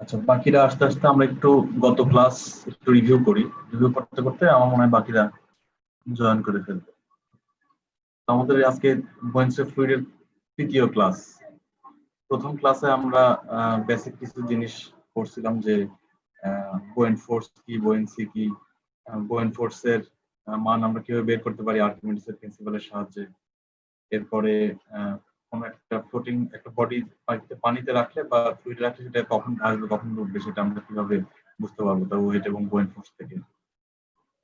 আচ্ছা, বাকিরা আস্তে আস্তে আমরা একটু গত ক্লাস একটু রিভিউ করি। রিভিউ করতে করতে আমার মনে হয় বাকিরা জয়েন করে ফেলবে। তো আমাদের আজকে বুয়েন্সি ফ্লুইডের তৃতীয় ক্লাস। প্রথম ক্লাসে আমরা বেসিক কিছু জিনিস পড়ছিলাম যে বুয়েন্ট ফোর্স কি, বুয়েন্সি কি, বুয়েন্ট ফোর্সের মান আমরা কিভাবে বের করতে পারি আর্কিমিডিস এর প্রিন্সিপালের সাহায্যে। এরপরে কোন একটা ফ্লোটিং একটা বডি পানিতে রাখলে বা ফ্লুইডে রাখলে সেটা কখন আসবে কখন ডুববে সেটা আমরা কিভাবে বুঝতে পারবো তার ওয়েট এবং বুয়েন্ট ফোর্স থেকে।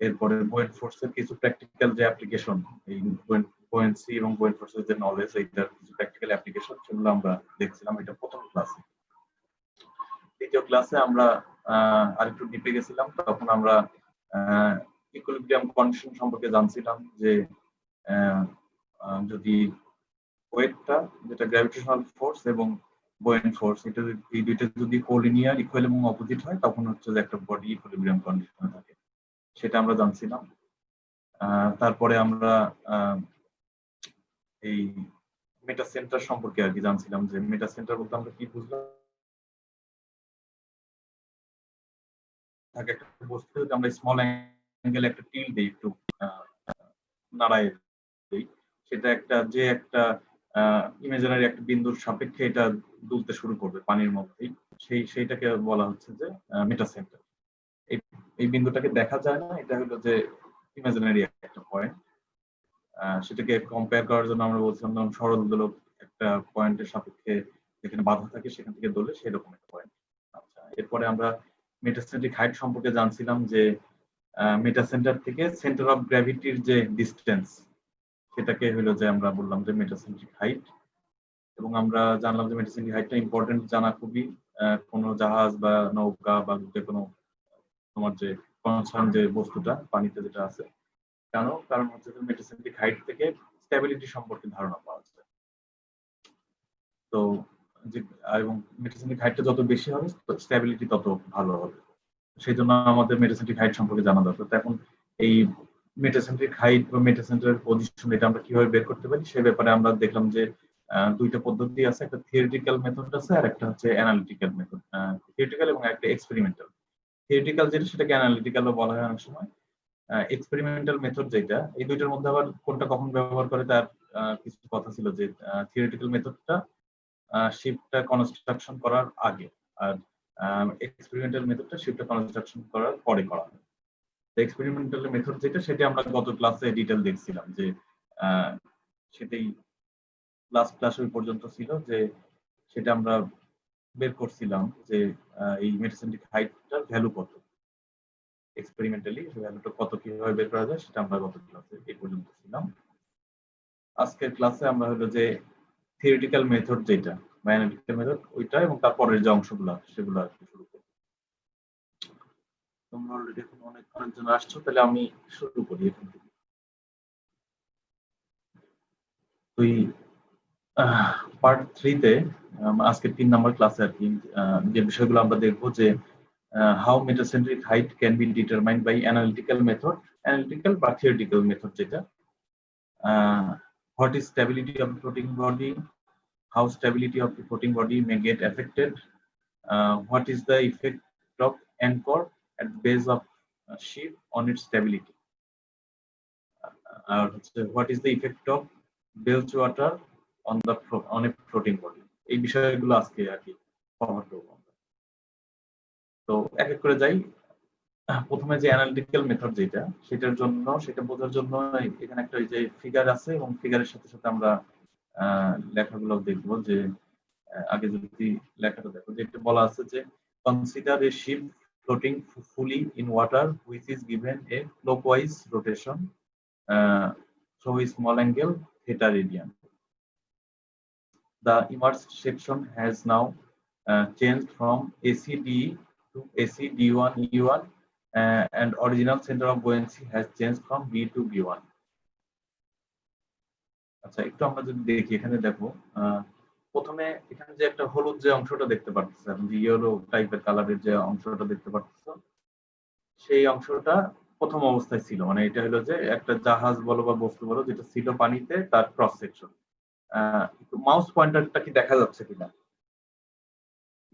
এরপরে বুয়েন্ট ফোর্সের কিছু প্র্যাকটিক্যাল যে অ্যাপ্লিকেশন, এই বুয়েন্সি এবং বুয়েন্ট ফোর্সের যে নলেজ, এইটার কিছু প্র্যাকটিক্যাল অ্যাপ্লিকেশন সেগুলো আমরা দেখছিলাম এটা প্রথম ক্লাসে। দ্বিতীয় ক্লাসে আমরা আরেকটু ডিপে গেছিলাম, তখন আমরা ইকুইলিব্রিয়াম কন্ডিশন সম্পর্কে জানছিলাম যে যদি ওয়েটটা যেটা গ্র্যাভিটেশনাল ফোর্স এবং বুয়েন্ট ফোর্স এটা এই দুইটা যদি কোলিনিয়ার ইকুয়াল এবং অপোজিট হয় তখন হচ্ছে যে একটা বডি ইকুইলিব্রিয়াম কন্ডিশনে থাকে, সেটা আমরা জানছিলাম। তারপরে আমরা এই মেটা সেন্টার সম্পর্কে আর কি জানছিলাম যে মেটা সেন্টার বলতে আমরা কি বুঝলাম, থাকে একটা বস্তু আমরা স্মল অ্যাঙ্গেল একটা টিল দিই একটু নাড়ায় দিই, সেটা একটা ইমাজিনারি একটা বিন্দুর সাপেক্ষে এটা দুলতে শুরু করবে পানির মধ্যেই, সেইটাকে বলা হচ্ছে যে মেটা সেন্টার। এই বিন্দুটাকে দেখা যায় না, এটা হলো যে ইমাজিনারি একটা পয়েন্ট। সেটাকে কম্পেয়ার করার জন্য আমরা বলছিলাম সরল দোলক একটা পয়েন্টের সাপেক্ষে যেখানে বাধা থাকে সেখান থেকে দোলে সেরকম একটা পয়েন্ট। আচ্ছা, এরপরে আমরা মেটাসেন্ট্রিক হাইট সম্পর্কে জানছিলাম যে মেটাসেন্টার থেকে সেন্টার অফ গ্র্যাভিটির যে ডিস্টেন্স সেটাকে হলো যে আমরা বললাম যে মেটাসেন্ট্রিক হাইট। এবং আমরা জানলাম যে মেটাসেন্ট্রিক হাইটটা ইম্পর্টেন্ট জানা খুবই, কোনো জাহাজ বা নৌকা বা যে কোনো তোমার যে কনসার্ন যে বস্তুটা পানিতে যেটা আছে, কারণ হচ্ছে যে মেটাসেন্ট্রিক হাইট থেকে স্ট্যাবিলিটি সম্পর্কে ধারণা পাওয়া যায়। তো যে এবং মেটাসেন্ট্রিক হাইটটা যত বেশি হবে স্ট্যাবিলিটি তত ভালো হবে, সেই জন্য আমাদের মেটাসেন্ট্রিক হাইট সম্পর্কে জানা দরকার। তো এখন এই মেটাসেন্ট্রিক হাইট বা মেটাসেন্টারের পজিশন এটা আমরা কিভাবে বের করতে পারি সে ব্যাপারে আমরা দেখলাম যে দুইটা পদ্ধতি আছে, একটা থিওরিটিক্যাল মেথড আছে আর একটা হচ্ছে অ্যানালিটিক্যাল মেথড। থিওরিটিক্যাল এবং একটা এক্সপেরিমেন্টাল। থিওরিটিক্যাল যেটা সেটাকে অ্যানালিটিক্যালও বলা হয় অনেক সময়। এক্সপেরিমেন্টাল মেথড যেটা, এই দুইটার মধ্যে আবার কোনটা কখন ব্যবহার করে তার কিছু কথা ছিল যে থিওরিটিক্যাল মেথডটা শিপটা কনস্ট্রাকশন করার আগে, আর এক্সপেরিমেন্টাল মেথডটা শিপটা কনস্ট্রাকশন করার পরে করা হয়। এক্সপেরিমেন্টাল মেথড যেটা সেটা আমরা গত ক্লাসে ডিটেল দেখছিলাম যে সেটাই ক্লাস ওই পর্যন্ত ছিল যে সেটা আমরা বের করছিলাম যে এই মেটাসেন্ট্রিক হাইটটার ভ্যালু কত, এক্সপেরিমেন্টালি ভ্যালুটা কত কিভাবে বের করা যায় সেটা আমরা গত ক্লাসে এই পর্যন্ত ছিলাম। আজকের ক্লাসে আমরা হলো যে থিওরিটিক্যাল মেথড যেটা বা অ্যানালিটিক্যাল মেথড ওইটা এবং তারপরের যে অংশগুলো সেগুলো আর কি শুরু করব। তোমরা অলরেডি এখন অনেকজন আসছো, তাহলে আমি শুরু করি এখান থেকে। তুই পার্ট 3 তে আজকে 3 নাম্বার ক্লাসে আর কি যে বিষয়গুলো আমরা দেখবো যে how metacentric height can be determined by analytical method, analytical বা থিওরিটিক্যাল মেথড যেটা, what is stability of the floating body, how stability of the floating body may get affected, what is the effect of anchor at the base of ship on its stability, what is the effect of bilge water on a floating body। এই বিষয়গুলো আজকে আর কি cover করব। তো এক এক করে যাই। প্রথমে যে অ্যানালিটিক্যাল মেথড যেটা, সেটার জন্য সেটা বোঝার জন্য এখানে একটা ওই যে ফিগার আছে এবং ফিগারের সাথে সাথে আমরা লেখাগুলো দেখবো যে আগে যদি লেখাটা দেখো, যেটা বলা আছে যে consider a ship floating fully in water which is given a clockwise rotation through a small angle theta radian. The immersed section has now changed from ACD to ACD1 E1, and original center of buoyancy has changed from B to B1. আচ্ছা, একটু আমরা যদি দেখি এখানে দেখো, প্রথমে এখানে যে একটা হলুদ যে অংশটা দেখতে পাচ্ছ, যে ইয়েলো টাইপের কালারের যে অংশটা দেখতে পাচ্ছ, সেই অংশটা প্রথম অবস্থায় ছিল, মানে এটা হলো যে একটা জাহাজ বলো বা বস্তু বলো যেটা ছিল পানিতে তার ক্রস সেকশন। মাউস পয়েন্টারটা কি দেখা যাচ্ছে কিনা?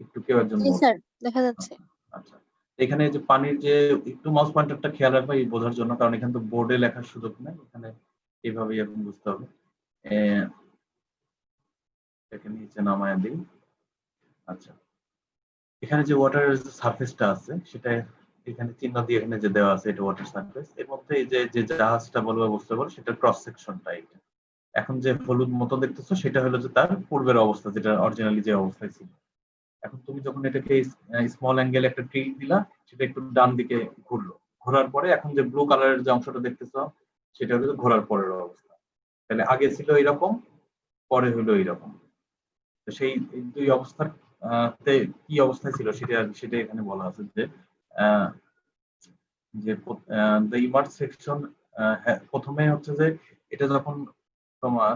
একটু কেউ একজন জি বল। স্যার, দেখা যাচ্ছে। আচ্ছা, এখানে যে পানির যে একটু মাউস পয়েন্টারটা খেয়াল রাখবে এই বোঝার জন্য, কারণ এখানে তো বোর্ডে লেখার সুযোগ নেই, এখানে এইভাবেই এখন বুঝতে হবে। এটাকে নিচে নামায় দিই। আচ্ছা, এখানে যে ওয়াটারের যে সারফেসটা আছে সেটা এখানে চিহ্ন দিয়ে এখানে যে দেওয়া আছে এটা ওয়াটার সারফেস। এর মধ্যে এই যে জাহাজটা বলবো বুঝতে পারো সেটা ক্রস সেকশনটা এটা। এখন যে হলুদ মতো দেখতেছো সেটা হলো যে তার পূর্বের অবস্থা, যেটা অরিজিনালি যে অবস্থায় ছিল। এখন তুমি যখন এটাকে স্মল অ্যাঙ্গেল একটা টিল দিলা, সেটা একটু ডান দিকে ঘুরলো, ঘোরার পরে এখন যে ব্লু কালারের যে অংশটা দেখতেছো সেটা হলো ঘোরার পরের অবস্থা। তাহলে আগে ছিল এরকম, পরে হলো এইরকম। তো সেই দুই অবস্থার কি অবস্থায় ছিল সেটা এখানে বলা আছে যে আহ, যে দ্য ইমার্জ সেকশন। প্রথমে হচ্ছে যে এটা যখন তোমার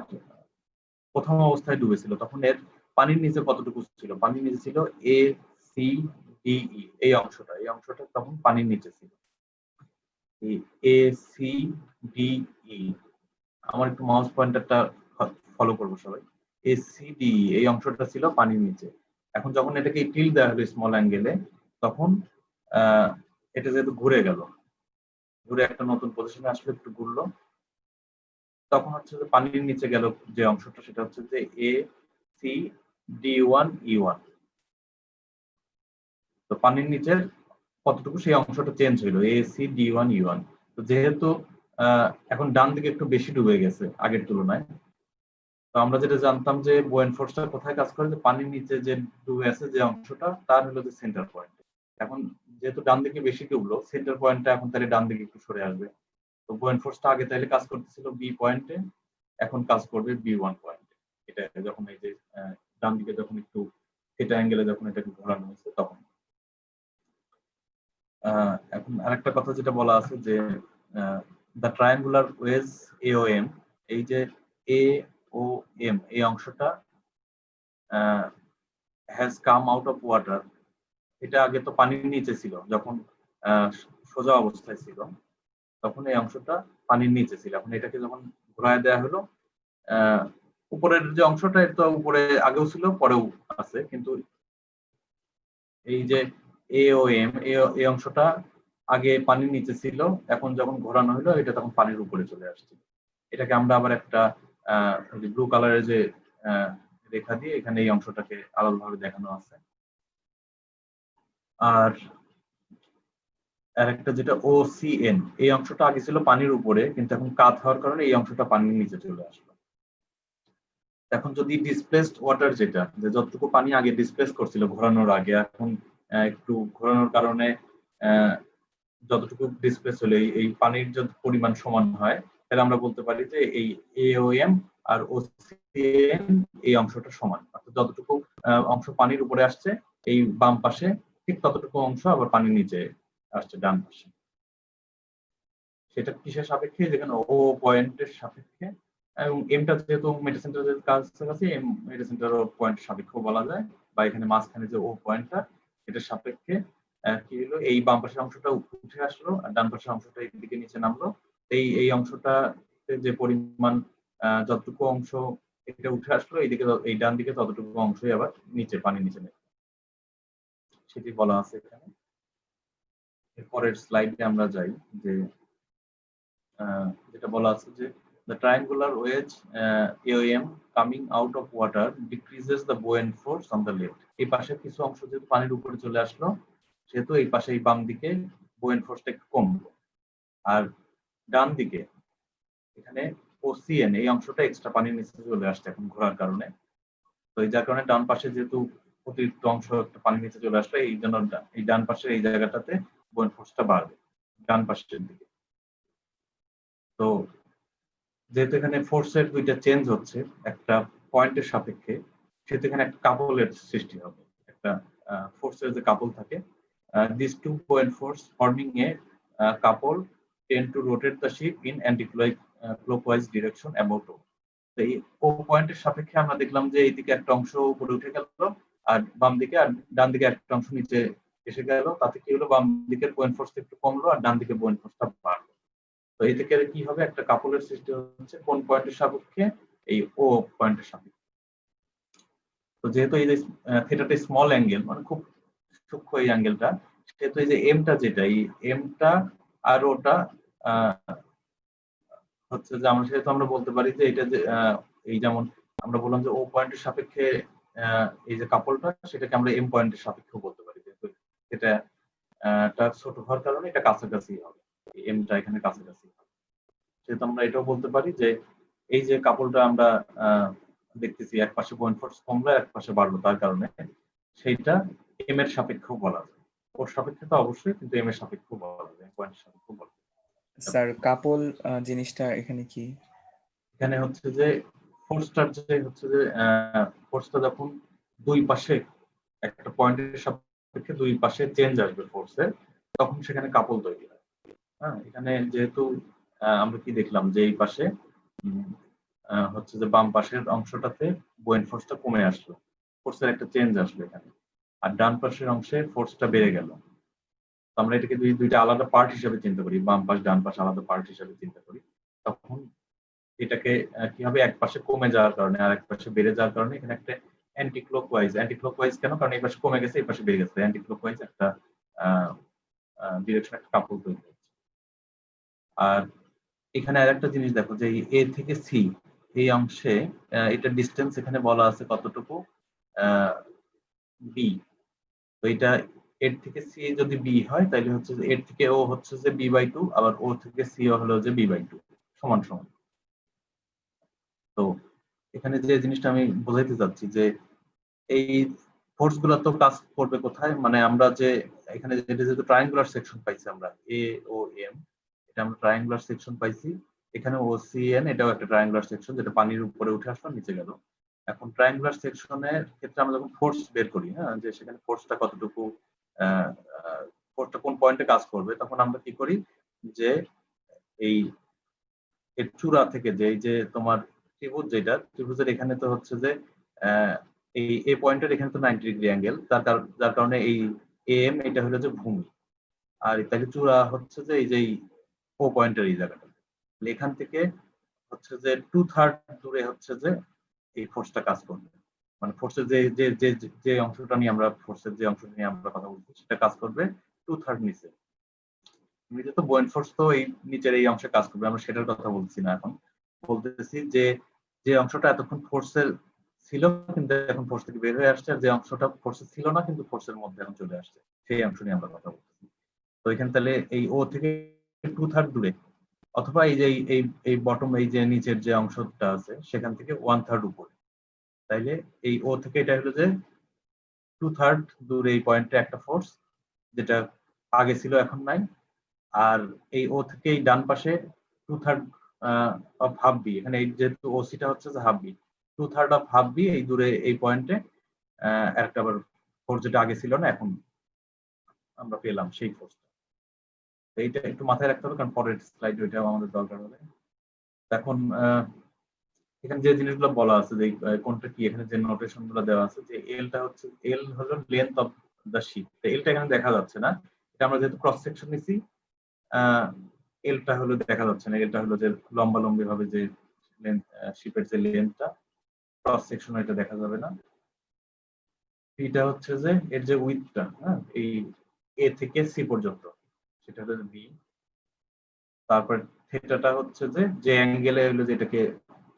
প্রথম অবস্থায় ডুবেছিল তখন এর পানির নিচে কতটুকু ছিল? পানির নিচে ছিল এ সি ডি ই, এই অংশটা তখন পানির নিচে ছিল। এ সি ডি ই, আমার একটু মাউস পয়েন্টারটা ফলো করবো সবাই। এ সি ডি ই এই অংশটা ছিল পানির নিচে। এখন যখন এটাকে টিল দেওয়া হলো স্মল অ্যাঙ্গেলে, তখন আহ, এটা যেহেতু ঘুরে গেল, ঘুরে একটা নতুন পজিশনে আসলে একটু ঘুরলো, তখন হচ্ছে যে পানির নিচে গেল যে অংশটা সেটা হচ্ছে যে A C D one E one. তো পানির নিচের কতটুকু সেই অংশটা চেঞ্জ হইলো A C D one E one. তো যেহেতু এখন ডান দিকে একটু বেশি ডুবে গেছে আগের তুলনায়, তো আমরা যেটা জানতাম যে বোয়েন ফোর্সটা কোথায় কাজ করে, যে পানির নিচে যে ডুবে আছে যে অংশটা তার হলো যে সেন্টার পয়েন্ট। এখন যেহেতু ডান দিকে বেশি ডুবলো, সেন্টার পয়েন্টটা এখন তাহলে ডান দিকে একটু সরে আসবে। তো বোয়েন ফোর্সটা আগে তাহলে কাজ করতেছিল বি পয়েন্টে, এখন কাজ করবে বি ওয়ান পয়েন্টে। এটা যখন এই যে ডান দিকে যখন একটু থিটা অ্যাঙ্গেলে যখন এটাকে ঘোরানো হয়েছে তখন। এখন আরেকটা কথা যেটা বলা আছে যে the triangular wedge A O M, এই যে এ ও এম এই অংশটা has come out of water. এটা আগে তো পানির নিচে ছিল, যখন সোজা অবস্থায় ছিল তখন এই অংশটা পানির নিচে ছিল। এখন এটাকে যখন ঘোরায় দেওয়া হলো, উপরের যে অংশটা এটা তো উপরে আগেও ছিল পরেও আছে, কিন্তু এই যে এ ও এম এই অংশটা আগে পানির নিচে ছিল, এখন যখন ঘোরানো হলো এটা তখন পানির উপরে চলে আসছে। এটাকে আমরা আবার একটা ব্লু কালারের যে রেখা দিয়ে এখানে এই অংশটাকে আলাদাভাবে দেখানো আছে। আর আরেকটা যেটা ও সি এন, এই অংশটা আগে ছিল পানির উপরে, কিন্তু এখন কাত হওয়ার কারণে এই অংশটা পানির নিচে চলে আসলো। এখন যদি ডিসপ্লেসড ওয়াটার, যেটা যে যতটুকু পানি আগে ডিসপ্লেস করছিল ঘোরানোর আগে, এখন একটু ঘোরানোর কারণে যতটুকু ডিসপ্লেস হলে এই পানির যদি পরিমাণ সমান হয়, তাহলে আমরা বলতে পারি যে এই এওএম আর ওসিএন এই অংশটা সমান। অর্থাৎ যতটুকু অংশ পানির উপরে আসছে এই বাম পাশে, ঠিক ততটুকু অংশ আবার পানির নিচে আসছে ডান পাশে। সেটা কিসের সাপেক্ষে? যেখানে ও পয়েন্টের সাপেক্ষে, এবং এমটা যেহেতু মেটা সেন্টারের কাছাকাছি, এম মেটা সেন্টার পয়েন্ট সাপেক্ষে বলা যায়, বা এখানে মাঝখানে যে ও পয়েন্টটা এটার সাপেক্ষে কি হলো, এই বাম পাশের অংশটা উঠে আসলো আর ডান পাশের অংশটা এই দিকে নিচে নামলো। এই অংশটা যে পরিমাণ যতটুকু অংশ এটা উঠে আসলো এইদিকে, এই ডান দিকে ততটুকু অংশই আবার নিচে পানি নিচে নেবে, সেটি বলা আছে এখানে। এরপরের স্লাইডে আমরা যাই, যে যেটা বলা আছে যে the triangular wedge AOM coming out of water decreases the buoyant force on the left. এই পাশে কিছু অংশ যেহেতু পানির উপরে চলে আসলো, সেহেতু এই পাশে এই বাম দিকে buoyant ফোর্সটা একটু কমলো। আর ডান দিকে এখানে ওসিএন এই অংশটা এক্সট্রা পানির নিচে চলে আসছে এখন ঘোরার কারণে। তো এই যার কারণে ডান পাশে যেহেতু অতিরিক্ত অংশ একটা পানির নিচে চলে আসলো, এই জন্য এই ডান পাশের এই জায়গাটাতে buoyant ফোর্সটা বাড়বে ডান পাশের দিকে। তো যেহেতু এখানে ফোর্সের দুইটা চেঞ্জ হচ্ছে একটা পয়েন্টের সাপেক্ষে, সেহেতু এখানে একটা কাপলের সৃষ্টি হবে। একটা ফোর্সের যে কাপল থাকে, this two point force forming a couple tend to rotate the ship in anticlockwise direction about O. তো এই ও পয়েন্টের সাপেক্ষে আমরা দেখলাম যে এইদিকে একটা অংশ উপরে উঠে গেল আর বাম দিকে, আর ডান দিকে একটা অংশ নিচে এসে গেল। তাতে কি হলো, বাম দিকের পয়েন্ট ফোর্সটা একটু কমলো আর ডান দিকে পয়েন্ট ফোর্সটা বাড়লো। তো এই থেকে কি হবে, একটা কাপলের সৃষ্টি হচ্ছে কোন পয়েন্টের সাপেক্ষে, এই ও পয়েন্টের সাপেক্ষে। তো তো যেহেতু এই যে থিটাটা স্মল অ্যাঙ্গেল, মানে খুব সূক্ষ্ম এই অ্যাঙ্গেলটা, সেহেতু এই যে এমটা যেটা, এই এমটা আর ওটা হচ্ছে যে আমরা সেহেতু আমরা বলতে পারি যে এটা যে এই যেমন আমরা বললাম যে ও পয়েন্টের সাপেক্ষে এই যে কাপলটা, সেটাকে আমরা এম পয়েন্টের সাপেক্ষে বলতে পারি, যেহেতু এটা ছোট হওয়ার কারণে এটা কাছাকাছি হবে, এমটা এখানে কাছাকাছি হবে। সেহেতু আমরা এটাও বলতে পারি যে এই যে কাপলটা আমরা দেখতেছি এক পাশে পয়েন্ট ফোর্স কমলো, এক পাশে বাড়লো, তার কারণে সেইটা এম এর সাপেক্ষেও বলা যায়। ওর সাপেক্ষে তো অবশ্যই, কিন্তু এম এর সাপেক্ষেও বলা যায়, পয়েন্টের সাপেক্ষেও বলা যায়। স্যার কাপল জিনিসটা এখানে কি? এখানে হচ্ছে যে ফোর্সটার যে হচ্ছে যে ফোর্সটা যখন দুই পাশে একটা পয়েন্টের সাপেক্ষে দুই পাশে চেঞ্জ আসবে ফোর্সের, তখন সেখানে কাপল তৈরি হয়। হ্যাঁ, এখানে যেহেতু আমরা কি দেখলাম যে এই পাশে হচ্ছে যে বাম পাশের অংশটাতে বুয়েন্ট ফোর্সটা কমে আসলো, ফোর্সের একটা চেঞ্জ আসলো এখানে, আর ডান পাশের অংশে ফোর্সটা বেড়ে গেল। আমরা এটাকে দুইটা আলাদা পার্ট হিসেবে চিন্তা করি, বাম পাশ ডান পাশ আলাদা পার্ট হিসেবে চিন্তা করি, তখন এটাকে কি হবে, এক পাশে কমে যাওয়ার কারণে আর এক পাশে বেড়ে যাওয়ার কারণে এখানে একটা অ্যান্টি ক্লকওয়াইজ কেন, কারণ এই পাশে কমে গেছে এই পাশে বেড়ে গেছে, অ্যান্টি ক্লকওয়াইজ একটা ডিরেকশন, একটা কাপল তৈরি হচ্ছে। আর এখানে আরেকটা জিনিস দেখো যে এ থেকে সি এই অংশে এটা ডিসটেন্স এখানে বলা আছে কতটুকু, বি। তো এটা এর থেকে সি যদি বি হয় তাহলে হচ্ছে যে এর থেকে ও হচ্ছে যে বি/2, আবার ও থেকে সি হলো যে বি/2 সমান সমান। তো এখানে যে জিনিসটা আমি বোঝাইতে চাচ্ছি যে এই ফোর্স গুলো তো কাজ করবে কোথায়, মানে আমরা যে এখানে যেহেতু ট্রায়াঙ্গুলার সেকশন পাইছি আমরা, এ ও এম, এটা আমরা ট্রায়াঙ্গুলার সেকশন পাইছি। এখানে ও সি এন, এটাও একটা ট্রায়াঙ্গুলার সেকশন, যেটা পানির উপরে উঠে আসলো নিচে গেল। এখন ট্রায়াঙ্গুলার সেকশনের ক্ষেত্রে আমরা যখন ফোর্স বের করি, হ্যাঁ, যে সেখানে ফোর্সটা কতটুকু, ফোর্সটা কোন পয়েন্টে কাজ করবে, তখন আমরা কি করি যে এই এর চূড়া থেকে যে এই যে তোমার ত্রিভুজ, যেটা ত্রিভুজের এখানে তো হচ্ছে যে এই এ পয়েন্টের এখানে তো 90 ডিগ্রি অ্যাঙ্গেল, যার কারণে এই এম এটা হলো যে ভূমি, আর তাহলে চূড়া হচ্ছে যে এই যে ও পয়েন্টের এই জায়গাটা, এখান থেকে হচ্ছে যে 2/3 দূরে হচ্ছে যে এই ফোর্সটা কাজ করবে, মানে ফোর্সের যে যে যে যে অংশটা নিয়ে আমরা ফোর্সের যে অংশটা নিয়ে আমরা কথা বলছি সেটা কাজ করবে 2/3 নিচে। এমনিতে তো বুয়েন্ট ফোর্স তো এই নিচের এই অংশে কাজ করবে, আমরা সেটার কথা বলছি না, এখন বলতেছি যে যে অংশটা এতক্ষণ ফোর্সের ছিল কিন্তু এখন ফোর্স থেকে বের হয়ে আসছে, আর যে অংশটা ফোর্সে ছিল না কিন্তু ফোর্সের মধ্যে এখন চলে আসছে, সেই অংশ নিয়ে আমরা কথা বলতেছি। তো এখানে তাহলে এই ও থেকে 2/3 দূরে, অথবা এই যে এই এই বটম এই যে নিচের যে অংশটা আছে সেখান থেকে 1/3 উপরে, তাইলে এই ও থেকে এটা হলো যে 2/3 দূরে এই পয়েন্টে একটা ফোর্স, যেটা আগে ছিল এখন নাই। আর এই ও থেকে এই ডান পাশে 2/3 অফ হাফ বি, এখানে যেহেতু ওসিটা হচ্ছে যে half B, 2/3 of half B এই দূরে এই পয়েন্টে একটা আবার ফোর্স, যেটা আগে ছিল না এখন আমরা পেলাম সেই ফোর্সটা। এইটা একটু মাথায় রাখতে হবে, কারণ পরের স্লাইড ওইটাও আমাদের দরকার হবে। এখন এখানে যে জিনিসগুলো বলা আছে যে কোনটা কি, এখানে যে নোটেশন গুলো দেওয়া আছে যে এলটা হচ্ছে, এল হলো লেন্থ অফ দ্য শিপ, এলটা এখানে দেখা যাচ্ছে না, এটা আমরা যেহেতু ক্রস সেকশন নিছি, এলটা হলো দেখা যাচ্ছে না, এলটা হলো যে লম্বালম্বি ভাবে যে শিপের যে লেন্থটা, ক্রস সেকশন এটা দেখা যাবে না। এটা হচ্ছে যে এর যে উইথটা, হ্যাঁ, এই এ থেকে সি পর্যন্ত, সেটা হলো বি। তারপর থিটাটা হচ্ছে যে যে অ্যাঙ্গেলে হলো, যেটাকে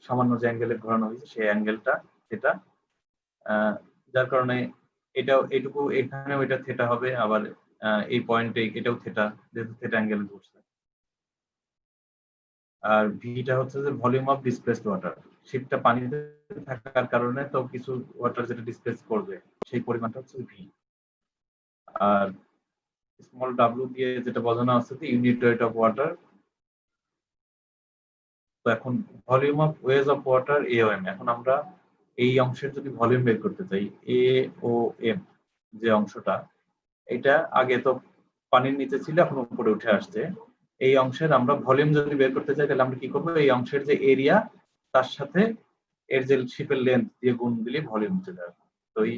সামান্য যে অ্যাঙ্গেলে ঘোরানো হয়েছে সেই অ্যাঙ্গেলটা, সেটা যার কারণে এটাও এইটুকু এখানেও এটা থিটা হবে, আবার এই পয়েন্টে এটাও থিটা, যেহেতু থিটা অ্যাঙ্গেলে ঘুরছে। আর ভিটা হচ্ছে যে ভলিউম অফ ডিসপ্লেসড ওয়াটার, শিপটা পানিতে থাকার কারণে তো কিছু ওয়াটার যেটা ডিসপ্লেস করবে সেই পরিমাণটা হচ্ছে ভি। আর স্মল ডাব্লিউ দিয়ে যেটা বোঝানো আছে যে ইউনিট ওয়েট অফ ওয়াটার। তো এখন volume of wedge of water A O M, এখন আমরা এই অংশের যদি ভলিউম বের করতে চাই, এ ও এম যে অংশটা, এটা আগে তো পানির নিচে ছিল, এখন উপরে উঠে আসছে, এই অংশের আমরা ভলিউম যদি বের করতে চাই তাহলে আমরা কি করবো, এই অংশের যে এরিয়া তার সাথে এর যে শিপের লেন্থ দিয়ে গুণ দিলে ভলিউম চলে আসবে। তো এই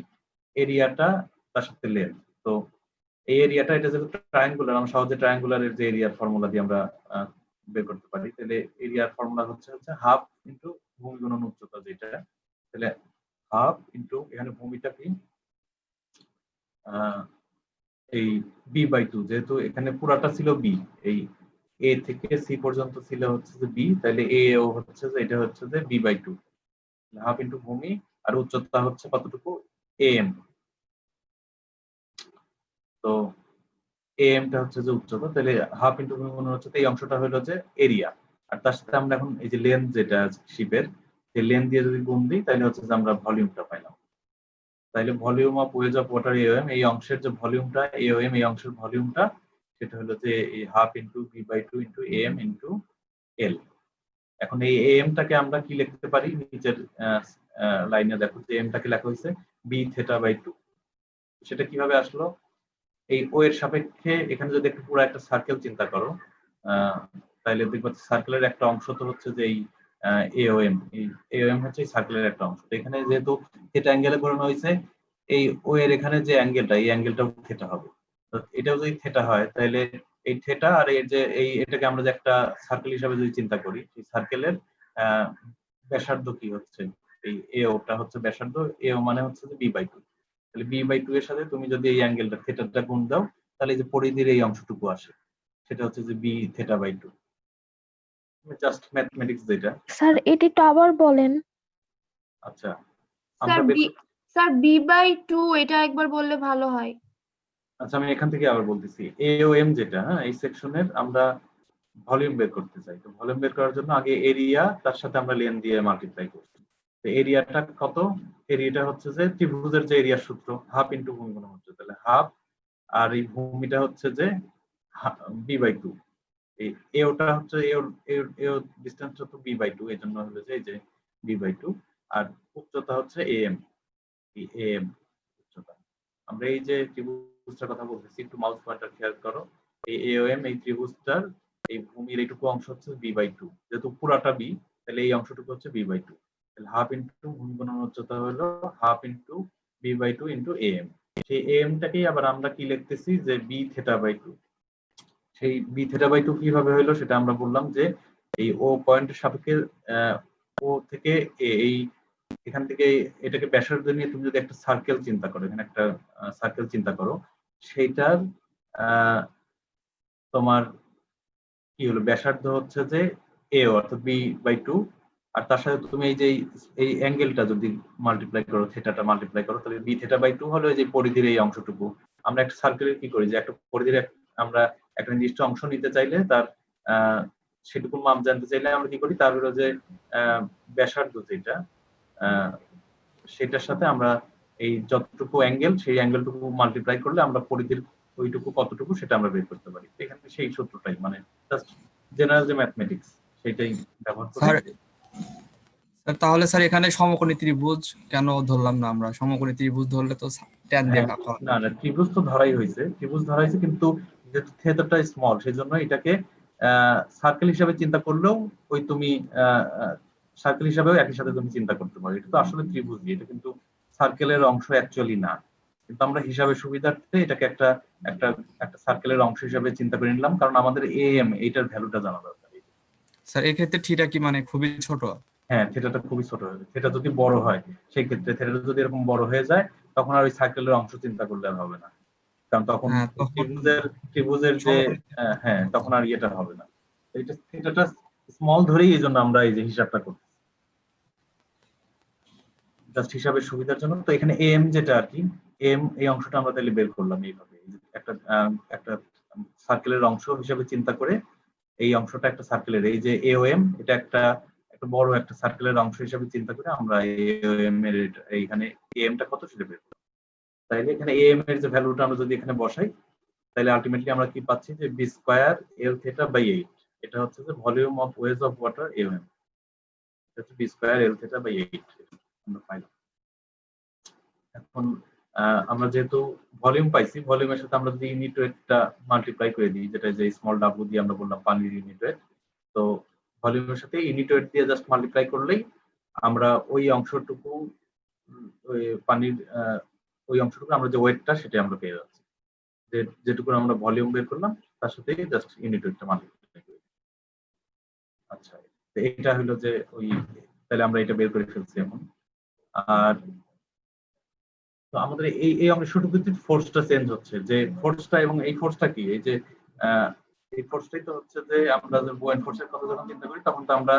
এরিয়াটা তার সাথে লেন্থ, তো এই এরিয়াটা, এটা যেহেতু ট্রায়াঙ্গুলার, আমরা সহজে ট্রায়াঙ্গুলারের যে এরিয়ার ফর্মুলা দিয়ে আমরা বের করতে পারি, তাহলে এরিয়ার ফর্মুলা হচ্ছে হাফ ইন্টু ভূমি গুণন উচ্চতা, যেটা তাহলে হাফ ইন্টু এখানে ভূমিটা কি এই b/2, যেহেতু এখানে পুরাটা ছিল বি, এই এ থেকে সি পর্যন্ত ছিল হচ্ছে যে বি, তাহলে এ ও হচ্ছে যে এটা হচ্ছে যে b/2, হাফ ইন্টু ভূমি, আর উচ্চতা হচ্ছে কতটুকু am। তো am টা হচ্ছে যে উচ্চতা, তাহলে হাফ ইন্টু ভূমি মনে হচ্ছে এই অংশটা হলো যে এরিয়া। আর তার সাথে আমরা এখন এই যে লেন্থ যেটা শিপের, সেই লেন্থ দিয়ে যদি গুণ দিই তাহলে হচ্ছে যে আমরা ভলিউমটা পাইলাম। তাইলে volume of wedge of water AOM, এই অংশের যে ভলিউমটা এওএম, এই অংশের ভলিউমটা সেটা হলো যে এই half into b/2 into am into L. এখন এই এমটাকে আমরা কি লিখতে পারি, নিচের লাইনে দেখো যে এমটাকে লেখা হয়েছে b/2। সেটা কিভাবে আসলো, এই ও এর সাপেক্ষে এখানে যদি একটু পুরো একটা সার্কেল চিন্তা করো, তাহলে দেখবে সার্কেলের একটা অংশ তো হচ্ছে যে এই এওএম, এই এওএম হচ্ছে সার্কেলের একটা অংশ। এখানে যেহেতু থিটা অ্যাঙ্গেলে ঘোরানো হয়েছে, এই ও এর এখানে যে অ্যাঙ্গেলটা, এই অ্যাঙ্গেলটাও থিটা হবে। তো এটাও যদি থিটা হয় তাহলে এই থিটা আর এর যে এই এটাকে আমরা যে একটা সার্কেল হিসাবে যদি চিন্তা করি, এই সার্কেলের ব্যাসার্ধ কি হচ্ছে, এই এওটা হচ্ছে ব্যাসার্ধ, এও মানে হচ্ছে যে b/2। তাহলে b/2 এর সাথে তুমি যদি এই অ্যাঙ্গেলটা থিটাটা গুণ দাও, তাহলে যে পরিধির এই অংশটুকু আসে সেটা হচ্ছে যে b/2। জাস্ট ম্যাথমেটিক্স যেটা। স্যার এটি তো আবার বলেন। আচ্ছা, স্যার আমরা স্যার b/2 এটা একবার বললে ভালো হয়। আচ্ছা আমি এখান থেকে আবার বলতেছি, এ ও এম যেটা, হ্যাঁ, এই সেকশনের আমরা ভলিউম বের করতে চাই। তো ভলিউম বের করার জন্য আগে এরিয়া, তার সাথে আমরা লেন দিয়ে মাল্টিপ্লাই করছি। তো এরিয়াটা কত, এরিয়াটা হচ্ছে যে ত্রিভুজের যে এরিয়ার সূত্র, হাফ ইন্টু ভূমি গুণ হচ্ছে, তাহলে হাফ, আর এই ভূমিটা হচ্ছে যে b/2। এই এওটা হচ্ছে এও ডিসটেন্সটা তো b/2, এই জন্য হলো যে এই যে b/2, আর উচ্চতা হচ্ছে am, এই am উচ্চতা। আমরা এই যে ত্রিভুজটার কথা বলতেছি, একটু মাউস পয়েন্টার খেয়াল করো, এই এওএম, এই ত্রিভুজটার এই ভূমির এইটুকু অংশ হচ্ছে b/2, যেহেতু পুরাটা b, তাহলে এই অংশটুকু হচ্ছে b/2। তাহলে হাফ ইন্টু ভূমি গুণন উচ্চতা হলো half into b/2 into am। সেই am টাকেই আবার আমরা কি লিখতেছি যে b/2। সেই b/2 কিভাবে হলো সেটা আমরা বললাম যে এই ও পয়েন্টের সাপেক্ষে ও থেকে এই এখান থেকে এটাকে ব্যাসার্ধ নিয়ে তুমি যদি একটা সার্কেল চিন্তা করো, এখানে একটা সার্কেল চিন্তা করো, সেইটার তোমার কি হলো, ব্যাসার্ধ হচ্ছে যে এ অর্থাৎ b/2, আর তার সাথে তুমি এই যে এই অ্যাঙ্গেলটা যদি মাল্টিপ্লাই করো, থিটাটা মাল্টিপ্লাই করো, তাহলে b/2 হলো এই যে পরিধির এই অংশটুকু। আমরা একটা সার্কেলের কি করি যে একটা পরিধির আমরা একটা নির্দিষ্ট অংশ নিতে চাইলে তার সেটুকু মাপ জানতে চাইলে আমরা কি করি, তার হলো যে ব্যাসার্ধ যেটা, সেটার সাথে আমরা এই যতটুকু অ্যাঙ্গেল, সেই অ্যাঙ্গেলটুকু মাল্টিপ্লাই করলে আমরা পরিধির ওইটুকু কতটুকু সেটা আমরা বের করতে পারি। এখানে সেই সূত্রটাই, মানে জাস্ট জেনারেল যে ম্যাথমেটিক্স সেটাই ব্যবহার করে। স্যার তাহলে স্যার এখানে সমকোণী ত্রিভুজ কেন ধরলাম না আমরা? সমকোণী ত্রিভুজ ধরলে তো ট্যান দিয়ে ভাগ হয়। না ত্রিভুজ তো ধরাই হয়েছে, ত্রিভুজ ধরা হয়েছে, কিন্তু যেহেতু থিয়েটারটা স্মল, সেজন্য এটাকে সার্কেল হিসাবে চিন্তা করলেও ওই তুমি সার্কেল হিসাবেও একই সাথে তুমি চিন্তা করতে পারো। এটা তো আসলে ত্রিভুজ, এটা কিন্তু সার্কেলের অংশ অ্যাকচুয়ালি না, কিন্তু আমরা হিসাবে সুবিধার্থে এটাকে একটা একটা একটা সার্কেলের অংশ হিসাবে চিন্তা করে নিলাম, কারণ আমাদের এম এইটার ভ্যালুটা জানা দরকার। স্যার এই ক্ষেত্রে থিটা কি মানে খুবই ছোট? হ্যাঁ, থিটাটা খুবই ছোট হবে। থিটা যদি বড় হয়, সেই ক্ষেত্রে থিটাটা যদি এরকম বড় হয়ে যায়, তখন আর ওই সার্কেলের অংশ চিন্তা করলে আর হবে না, কারণ তখন ত্রিভুজের যে হ্যাঁ, তখন আর ইয়েটা হবে না। এটা থিটাটা স্মল ধরেই এই জন্য আমরা এই যে হিসাবটা করছি জাস্ট হিসাবের সুবিধার জন্য। তো এখানে এম যেটা আর কি, এম এই অংশটা আমরা তাহলে বের করলাম এইভাবে, একটা একটা সার্কেলের অংশ হিসাবে চিন্তা করে এই অংশটা একটা সার্কেলের, এই যে এওএম, এটা একটা একটা বড় একটা সার্কেলের অংশ হিসাবে চিন্তা করে আমরা এওএম এর এইখানে এমটা কত সেটা বের করব। তাইলে এখানে এম এর যে ভ্যালুটা আমরা যদি এখানে বসাই, তাহলে আলটিমেটলি আমরা কি পাচ্ছি যে B square L theta by 8। এটা হচ্ছে যে volume of wedge of water AOM, এটা হচ্ছে B square L theta by 8 আমরা পাইলাম। এখন আমরা যেহেতু ভলিউম পাইছি, ভলিউমের সাথে আমরা যদি ইউনিট ওয়েটটা মাল্টিপ্লাই করে দিই, যেটা যে স্মল ডাব্লিউ দিয়ে আমরা বললাম পানির ইউনিট ওয়েট, তো ভলিউমের সাথে ইউনিট ওয়েট দিয়ে জাস্ট মাল্টিপ্লাই করলেই আমরা ওই অংশটুকু, ওই পানির ওই অংশটুকু আমরা যে ওয়েটটা সেটা আমরা পেয়ে যাচ্ছি, যেটুকু আমরা ভলিউম বের করলাম তার সাথে জাস্ট ইউনিট ওয়েটটা মাল্টিপ্লাই করি। আচ্ছা, এটা হলো যে ওই, তাহলে আমরা এটা বের করে ফেলছি এখন। আর তো আমাদের এই এই অংশটুকুতে ফোর্সটা চেঞ্জ হচ্ছে, যে ফোর্সটা এবং এই ফোর্সটা কি, এই যে এই ফোর্সটাই তো হচ্ছে যে আমরা বুয়েন ফোর্সের কথা যখন চিন্তা করি তখন তো আমরা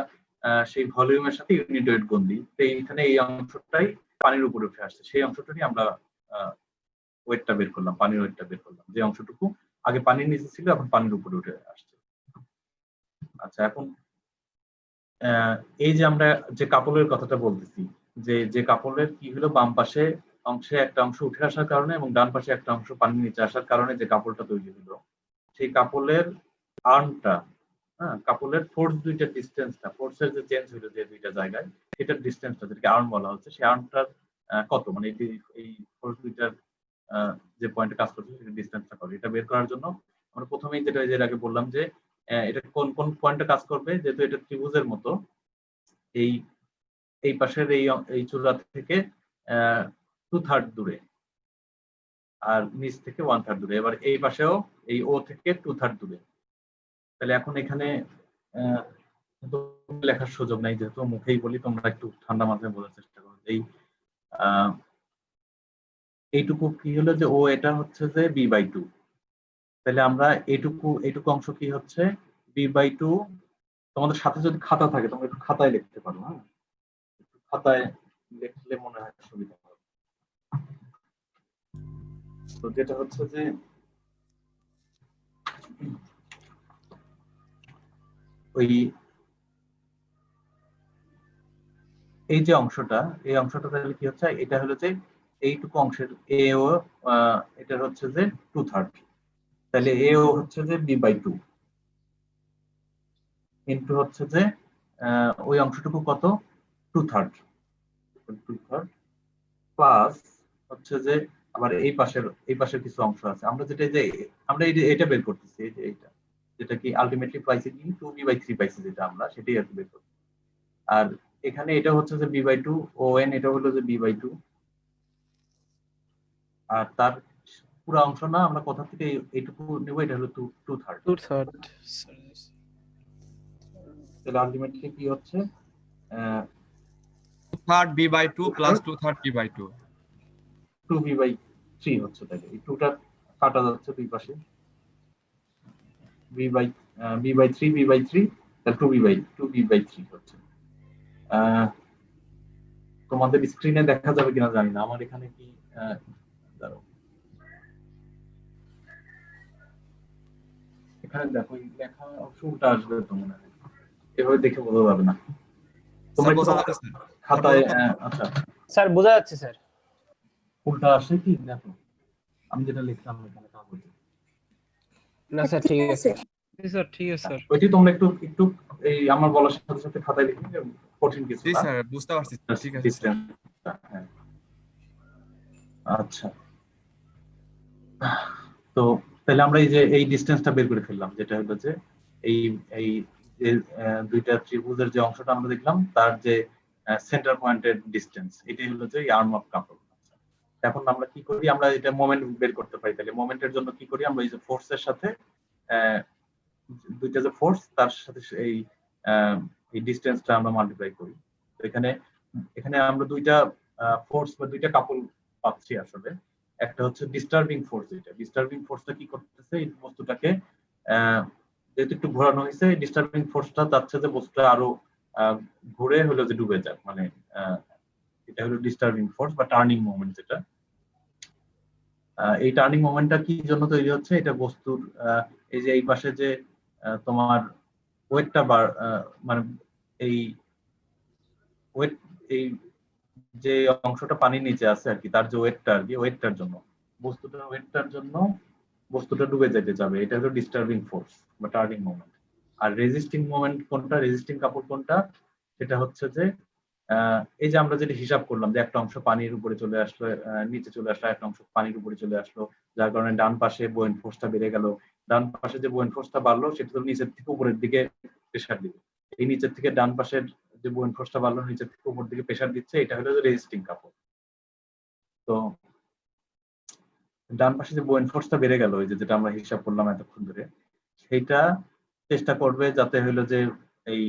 সেই ভলিউমের সাথে ইউনিট ওয়েট গুণ দিই। তো এইখানে এই অংশটাই পানির উপরে উঠে আসছে, সেই অংশটাই আমরা ওয়েটটা বের করলাম, পানির ওয়েটটা বের করলাম, যে অংশটুকু আগে পানির নিচে ছিল এখন পানির উপরে উঠে আসছে। আচ্ছা, এখন এই যে আমরা যে কাপলের কথাটা বলতেছি, যে যে কাপলের কি হলো, বাম পাশে অংশে একটা অংশ উঠে আসার কারণে এবং ডান পাশে একটা অংশ পানির নিচে আসার কারণে যে কাপলটা তৈরি হলো, সেই কাপলের আর্মটা, হ্যাঁ, কাপলের ফোর্স দুইটার ডিস্টেন্সটা, ফোর্সের যে চেঞ্জ হলো যে দুইটা জায়গায়, সেটার ডিস্টেন্সটা যেটাকে আর্ম বলা হচ্ছে, সেই আর্মটার কত, মানে এই ফোর্স দুইটার যে পয়েন্টে কাজ করছে সেটা ডিস্টেন্সটা কত, এটা বের করার জন্য আমরা প্রথমেই যেটা এর আগে বললাম যে এটা কোন কোন পয়েন্টে কাজ করবে, যেহেতু এটা ত্রিভুজের মতো, এই এই পাশের এই চূড়া থেকে 2/3 দূরে আর নিচ থেকে 1/3 দূরে, এবার এই পাশেও এই ও থেকে 2/3 দূরে। তাহলে এখন এখানে লেখার সুযোগ নাই, যেহেতু মুখেই বলি, তোমরা একটু ঠান্ডা মাথায় বোঝার চেষ্টা করো। এইটুকু কি হলো যে ও এটা হচ্ছে যে b/2, তাহলে আমরা এইটুকু অংশ কি হচ্ছে b/2। তোমাদের সাথে যদি খাতা থাকে তোমরা একটু খাতায় লিখতে পারো, হ্যাঁ, খাতায় লিখলে মনে হয় সুবিধা হবে। তো যেটা হচ্ছে যে ওই এই যে অংশটা, এই অংশটা তাহলে কি হচ্ছে, এটা হলো যে এইটুকু অংশের এ ও, এটা হচ্ছে যে 2/3, তাহলে এ ও হচ্ছে যে b/2 ইন্টু হচ্ছে যে ওই অংশটুকু কত, 2/3 প্লাস হচ্ছে যে আবার এই পাশের কিছু অংশ আছে, আমরা যেটা যে আমরা এটা বের করতেছি, এই যে এইটা যেটা কি আলটিমেটলি পাইছি কি 2b/3 পাইছি, যেটা আমরা সেটাই আর কি বের করছি। আর এখানে এটা হচ্ছে যে b/2 ও এন, এটা হলো যে b/2, আর তার পুরো অংশ না, আমরা কোথা থেকে এইটুকু নেব, এটা হলো 2/3। 2/3 তাহলে আলটিমেটলি কি হচ্ছে 2/3 b/2 প্লাস 2/3 b/2 2b/3 হচ্ছে। তাহলে এই 2টা কাটা যাচ্ছে দুই পাশে, b/3 তাহলে 2b/3 হচ্ছে। তোমাদের স্ক্রিনে দেখা যাবে কিনা জানি না, আমার এখানে কি দাঁড়াও, এখানে দেখো লেখা অংশ উল্টা আসবে তো মনে হয়, এভাবে দেখে বোঝা যাবে না। তোমরা স্যার বোঝা যাচ্ছে খাতায় আচ্ছা স্যার বোঝা যাচ্ছে স্যার। উল্টা আসে কি দেখো, আমি যেটা লিখলাম এখানে কাগজে। না স্যার ঠিক আছে স্যার, ঠিক আছে স্যার। ওইটি তোমরা একটু একটু এই আমার বলার সাথে সাথে খাতায় লিখে নিলে কঠিন কিছু জি না। স্যার, বুঝতে পারছি, ঠিক আছে স্যার। হ্যাঁ। আচ্ছা, তো তাহলে আমরা এই যে এই ডিসটেন্সটা বের করে ফেললাম, যেটা হলো যে এই এই যে দুইটা ত্রিভুজের যে অংশটা আমরা দেখলাম তার যে সেন্টার পয়েন্টের ডিসটেন্স, এটাই হলো যে আর্ম অফ কাপল। এখন আমরা কি করি, আমরা এটা মোমেন্ট বের করতে পারি, তাহলে মোমেন্টের জন্য কি করি, আমরা এই যে ফোর্সের সাথে দুইটা যে ফোর্স তার সাথে এই ডিসটেন্সটা আমরা মাল্টিপ্লাই করি। তো এখানে আমরা দুইটা ফোর্স বা দুইটা কাপল পাচ্ছি আসলে। একটা হচ্ছে ডিস্টার্বিং ফোর্স, এটা ডিস্টার্বিং ফোর্সটা কি করতেছে, এই বস্তুটাকে যেহেতু একটু ঘোরানো হয়েছে, ডিস্টার্বিং ফোর্সটা চাচ্ছে যে বস্তুটা আরো ঘুরে হলো যে ডুবে যাক, মানে এটা হলো ডিস্টার্বিং ফোর্স বা টার্নিং মোমেন্ট। যেটা এই টার্নিং মোমেন্টটা কি জন্য তৈরি হচ্ছে, এটা বস্তুর এই যে এই পাশে যে তোমার ওয়েটটা মানে এই ওয়েট, এই যে অংশটা পানির নিচে আছে আর কি, তার যে ওয়েটটা আর কি, ওয়েটটার জন্য বস্তুটা ডুবে যেতে যাবে, এটা হলো ডিস্টার্বিং ফোর্স বা টার্নিং মোমেন্ট। আর রেজিস্টিং মোমেন্ট কোনটা, রেজিস্টিং কাপল কোনটা, সেটা হচ্ছে যে এই যে আমরা যেটা হিসাব করলাম যে একটা অংশ পানির উপরে চলে আসলো, নিচে চলে আসলো, একটা অংশ পানির উপরে চলে আসলো, যার কারণে ডান পাশে বুয়েন্ট ফোর্সটা বেড়ে গেল। ডান পাশে যে বুয়েন্ট ফোর্সটা বাড়লো সেটা তো নিচের থেকে উপরের দিকে প্রেসার দিবে, এই নিচের থেকে ডান পাশের যে বুয়েন্ট ফোর্সটা বাড়লো নিচের থেকে উপর দিকে প্রেসার দিচ্ছে, এটা হলো যে রেজিস্টিং কাপল। তো ডান পাশে যে বুয়েন্ট ফোর্সটা বেড়ে গেল, ওই যেটা আমরা হিসাব করলাম এতক্ষণ ধরে, সেটা চেষ্টা করবে যাতে হলো যে এই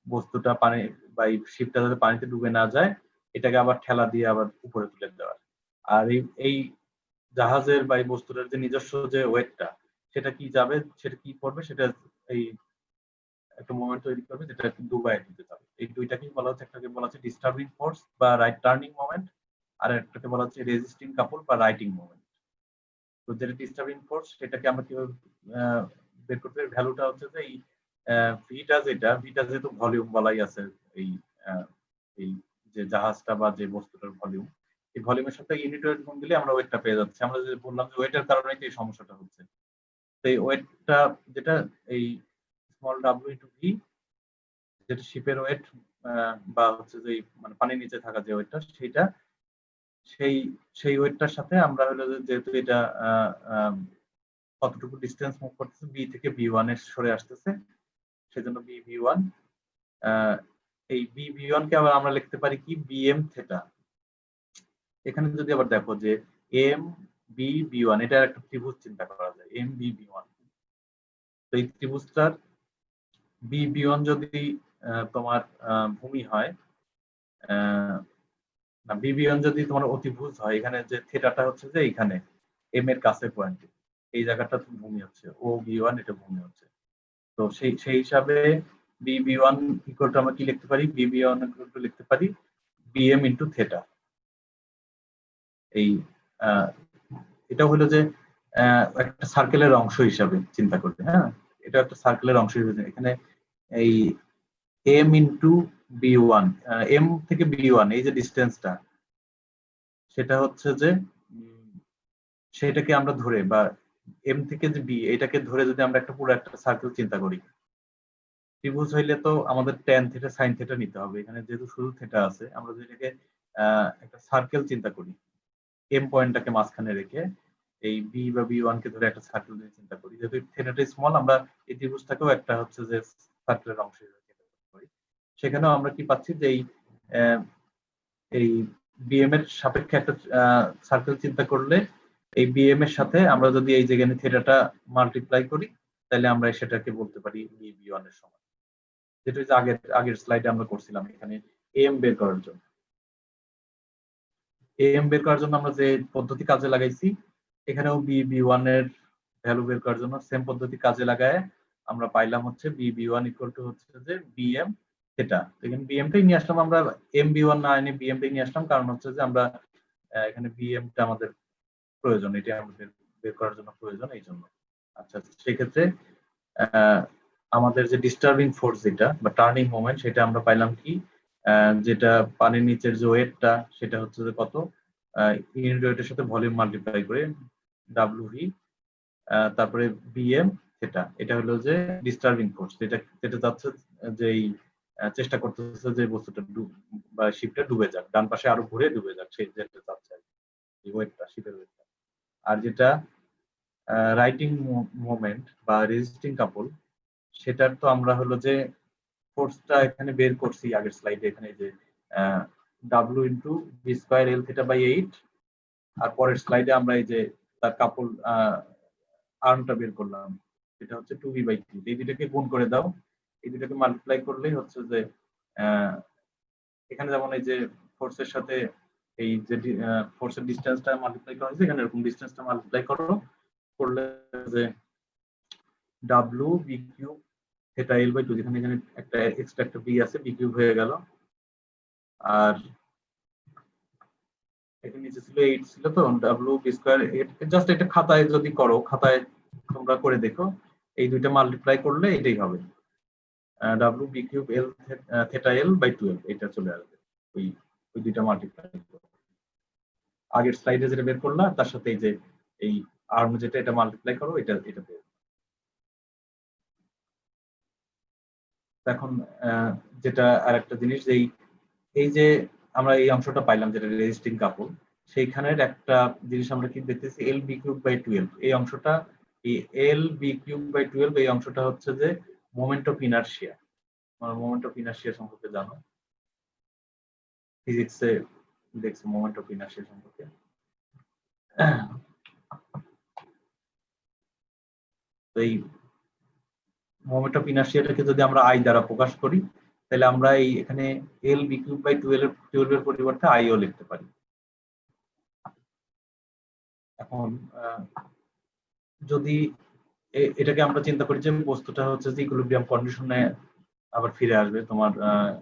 বস্তুটা পানি বা এই শিপটা যাতে পানিতে ডুবে না যায়, এটাকে আবার ঠেলা দিয়ে আবার উপরে তুলে দেওয়ার। আর এই জাহাজের বা এই বস্তুটার যে নিজস্ব যে ওয়েটটা, সেটা কি যাবে, সেটা কি করবে, সেটা এই একটা মোমেন্ট তৈরি করবে যেটা ডুবায় দিতে যাবে। এই দুইটাকেই বলা হচ্ছে, একটাকে বলা হচ্ছে ডিস্টার্বিং ফোর্স বা রাইট টার্নিং মোমেন্ট, আর একটাকে বলা হচ্ছে রেজিস্টিং কাপল বা রাইটিং মোমেন্ট। তো যেটা ডিস্টার্বিং ফোর্স সেটাকে আমরা কিভাবে বের করতে পারি? ভ্যালুটা হচ্ছে যে এই ভিটা যেহেতু ভলিউম বলাই আছে, এই এই যে জাহাজটা বা যে বস্তুটার ভলিউম, এই ভলিউমের সাথে ইউনিট ওয়েট গুণ দিলে আমরা ওয়েটটা পেয়ে যাচ্ছি। আমরা যে বললাম যে ওয়েটের কারণেই তো এই সমস্যাটা হচ্ছে। তো এই ওয়েটটা যেটা এই স্মল ডাব্লিউ ইন্টু ভি, যেটা শিপের ওয়েট বা হচ্ছে যে মানে পানির নিচে থাকা যে ওয়েটটা, সেইটা সেই সেই ওয়েটটার সাথে আমরা হলো যেহেতু এটা কতটুকু ডিস্টেন্স মুভ করতেছে, বি থেকে বি ওয়ান এর সরে আসতেছে, সেজন্য বি বি ওয়ান। এই বি বি ওয়ান কে আবার আমরা লিখতে পারি কি বি এম থেটা। এখানে যদি আবার দেখো যে এম বি বি ওয়ান, এটা একটা ত্রিভুজ চিন্তা করা যায়, এম বি বি ওয়ান। তো এই ত্রিভুজটার বি বি ওয়ান যদি তোমার ভূমি হয়, না বি বি ওয়ান যদি তোমার অতিভুজ হয়, এখানে যে থেটাটা হচ্ছে যে এখানে এম এর কাছে পয়েন্টে, এই জায়গাটা ভূমি হচ্ছে, ও বি ওয়ান এটা ভূমি হচ্ছে। তো সেই হিসাবে B B one equal to আমরা কি লিখতে পারি, B B one equal to লিখতে পারি বি এম ইন্টু থেটা। এই এটা হলো যে একটা সার্কেলের অংশ হিসাবে চিন্তা করবে। হ্যাঁ, এটা একটা সার্কেলের অংশ হিসেবে এখানে এই M into B one, M থেকে বি ওয়ান এই যে ডিস্টেন্সটা, সেটা হচ্ছে যে সেটাকে আমরা ধরে বা এম থেকে যে বি এটাকে ধরে যদি আমরা একটা পুরো একটা সার্কেল চিন্তা করি, ত্রিভুজ হইলে তো আমাদের ট্যান থিটা সাইন থিটা নিতে হবে। এখানে যেহেতু শুধু থিটা আছে, আমরা যদি এটাকে একটা সার্কেল চিন্তা করি, এম পয়েন্টটাকে মাঝখানে রেখে এই বি বা বি ওয়ান কে ধরে একটা সার্কেল দিয়ে চিন্তা করি, যেহেতু থিটাটা স্মল, আমরা এই ত্রিভুজটাকেও একটা হচ্ছে যে সার্কেলের অংশ হিসেবে চিন্তা করি। সেখানেও আমরা কি পাচ্ছি যে এই বিএম এর সাপেক্ষে একটা সার্কেল চিন্তা করলে এই বিএম এর সাথে আমরা যদি এই যেখানে থিটাটা মাল্টিপ্লাই করি, তাহলে আমরা সেটাকে বলতে পারি বি বি ওয়ান এর সমান, যেটা হচ্ছে আগের স্লাইডে আমরা করছিলাম। এখানে এম বের করার জন্য আমরা যে পদ্ধতি কাজে লাগাইছি, এখানেও বি বি ওয়ান এর ভ্যালু বের করার জন্য সেম পদ্ধতি কাজে লাগায় আমরা পাইলাম হচ্ছে B B one equal to হচ্ছে যে বি এম থিটা। এখানে বি এম টাই নিয়ে আসলাম আমরা, এম বি ওয়ান না এনে বি এম টাই নিয়ে আসলাম, কারণ হচ্ছে যে আমরা এখানে বি এম টা আমাদের প্রয়োজন, এটা আমাদের বের করার জন্য প্রয়োজন, এই জন্য। আচ্ছা, সেক্ষেত্রে আমাদের যে ডিস্টার্বিং ফোর্স যেটা বা টার্নিং মোমেন্ট, সেটা আমরা পাইলাম কি, যেটা পানির নিচের যে ওয়েটটা, সেটা হচ্ছে যে কত, ইউনিট ওয়েটের সাথে ভলিউম মাল্টিপ্লাই করে ডাব্লিউ ভি, তারপরে বিএম থিটা। এটা হলো যে ডিস্টার্বিং ফোর্স, যেটা যাচ্ছে যে চেষ্টা করতেছে যে বস্তুটা বা শিপটা ডুবে যাক, ডান পাশে আরো ঘুরে ডুবে যাক, সেই যেটা যাচ্ছে এই ওয়েটটা, শিপের ওয়েটটা। আর যেটা রাইটিং মোমেন্ট বা রেজিস্টিং কাপল, সেটার তো আমরা হলো যে ফোর্সটা এখানে বের করছি আগের স্লাইডে, এখানে যে W into B square L theta by 8, আর পরের স্লাইডে আমরা এই যে তার কাপল আর্মটা বের করলাম, এটা হচ্ছে 2b বাই 3। এই দুটাকে গুণ করে দাও, এই দুটাকে মাল্টিপ্লাই করলেই হচ্ছে যে এখানে যেমন এই যে ফোর্সের সাথে এই যে ফোর্সের ডিসটেন্সটা মাল্টিপ্লাই করা হয়েছে, এখানে এরকম ডিসটেন্সটা মাল্টিপ্লাই করলে যে W B cube theta L by 2, যেখানে এখানে একটা এক্সট্রা একটা বি আছে, বি কিউব হয়ে গেল। আর এখানে নিচে ছিল 8 ছিল, তো ডাব্লিউ বি স্কয়ার, জাস্ট এটা খাতায় যদি করো, খাতায় তোমরা করে দেখো, এই দুইটা মাল্টিপ্লাই করলে এটাই হবে W B cube L theta L by 12, এটা চলে আসবে ওই দুইটা মাল্টিপ্লাই। আগের স্লাইডে যেটা বের করলাম তার সাথে এই যে এই আর্ম যেটা, এটা মাল্টিপ্লাই করো, এটা বের। এখন যেটা আরেকটা জিনিস, যে এই যে আমরা এই অংশটা পাইলাম যেটা রেজিস্টিং কাপল, সেইখানের একটা জিনিস আমরা কি দেখতেছি, এল বি কিউব বাই 12, এই অংশটা, এই এল বি কিউব বাই 12 এই অংশটা হচ্ছে যে মোমেন্ট অফ ইনারশিয়া। তোমরা মোমেন্ট অফ ইনারশিয়া সম্পর্কে জানো, ফিজিক্সে দেখছো মোমেন্ট অফ ইনারশিয়া সম্পর্কে। তো এই মোমেন্ট অফ ইনারশিয়াটাকে যদি আমরা আই দ্বারা প্রকাশ করি, তাহলে আমরা এই এখানে এল বি কিউব বাই 12 এর পরিবর্তে আইও লিখতে পারি। এখন যদি এটাকে আমরা চিন্তা করি যে বস্তুটা হচ্ছে যে ইকুইলিব্রিয়াম কন্ডিশনে আবার ফিরে আসবে, তোমার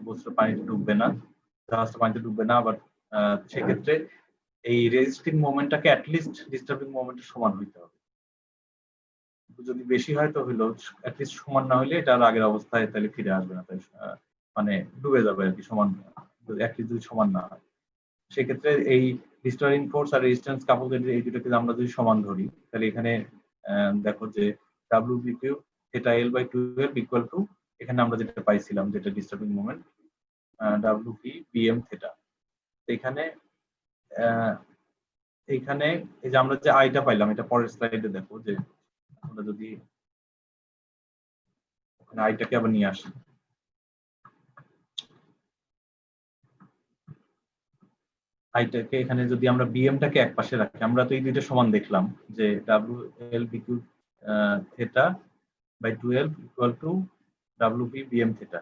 বস্তুটা পানিতে ডুববে না, জাহাজটা পানিতে ডুববে না, আবার সেক্ষেত্রে এই রেজিস্টিং মোমেন্টটাকে অ্যাটলিস্ট ডিস্টার্বিং মোমেন্টের সমান হইতে হবে। যদি বেশি হয় তো হইলো অ্যাটলিস্ট সমান না হলে এটা আর আগের অবস্থায় তাহলে ফিরে আসবে না, তাই মানে ডুবে যাবে আর কি, সমান অ্যাটলিস্ট যদি সমান না হয়। সেক্ষেত্রে এই ডিস্টার্বিং ফোর্স আর রেজিস্ট্যান্স কাপল এই দুটোকে আমরা যদি সমান ধরি তাহলে এখানে দেখো যে W B cube theta L by 12 equal to এখানে আমরা যেটা পাইছিলাম যেটা disturbing moment W P BM theta. এখানে এইখানে এই যে আমরা যে আইটা পাইলাম এটা পরের স্লাইডে দেখো যে আমরা যদি ওখানে আইটাকে আবার নিয়ে আসি, আইটাকে এখানে যদি আমরা বিএমটাকে এক পাশে রাখি, আমরা তো এই দুইটা সমান দেখলাম যে W L B cube theta by 12 equal to W P BM theta.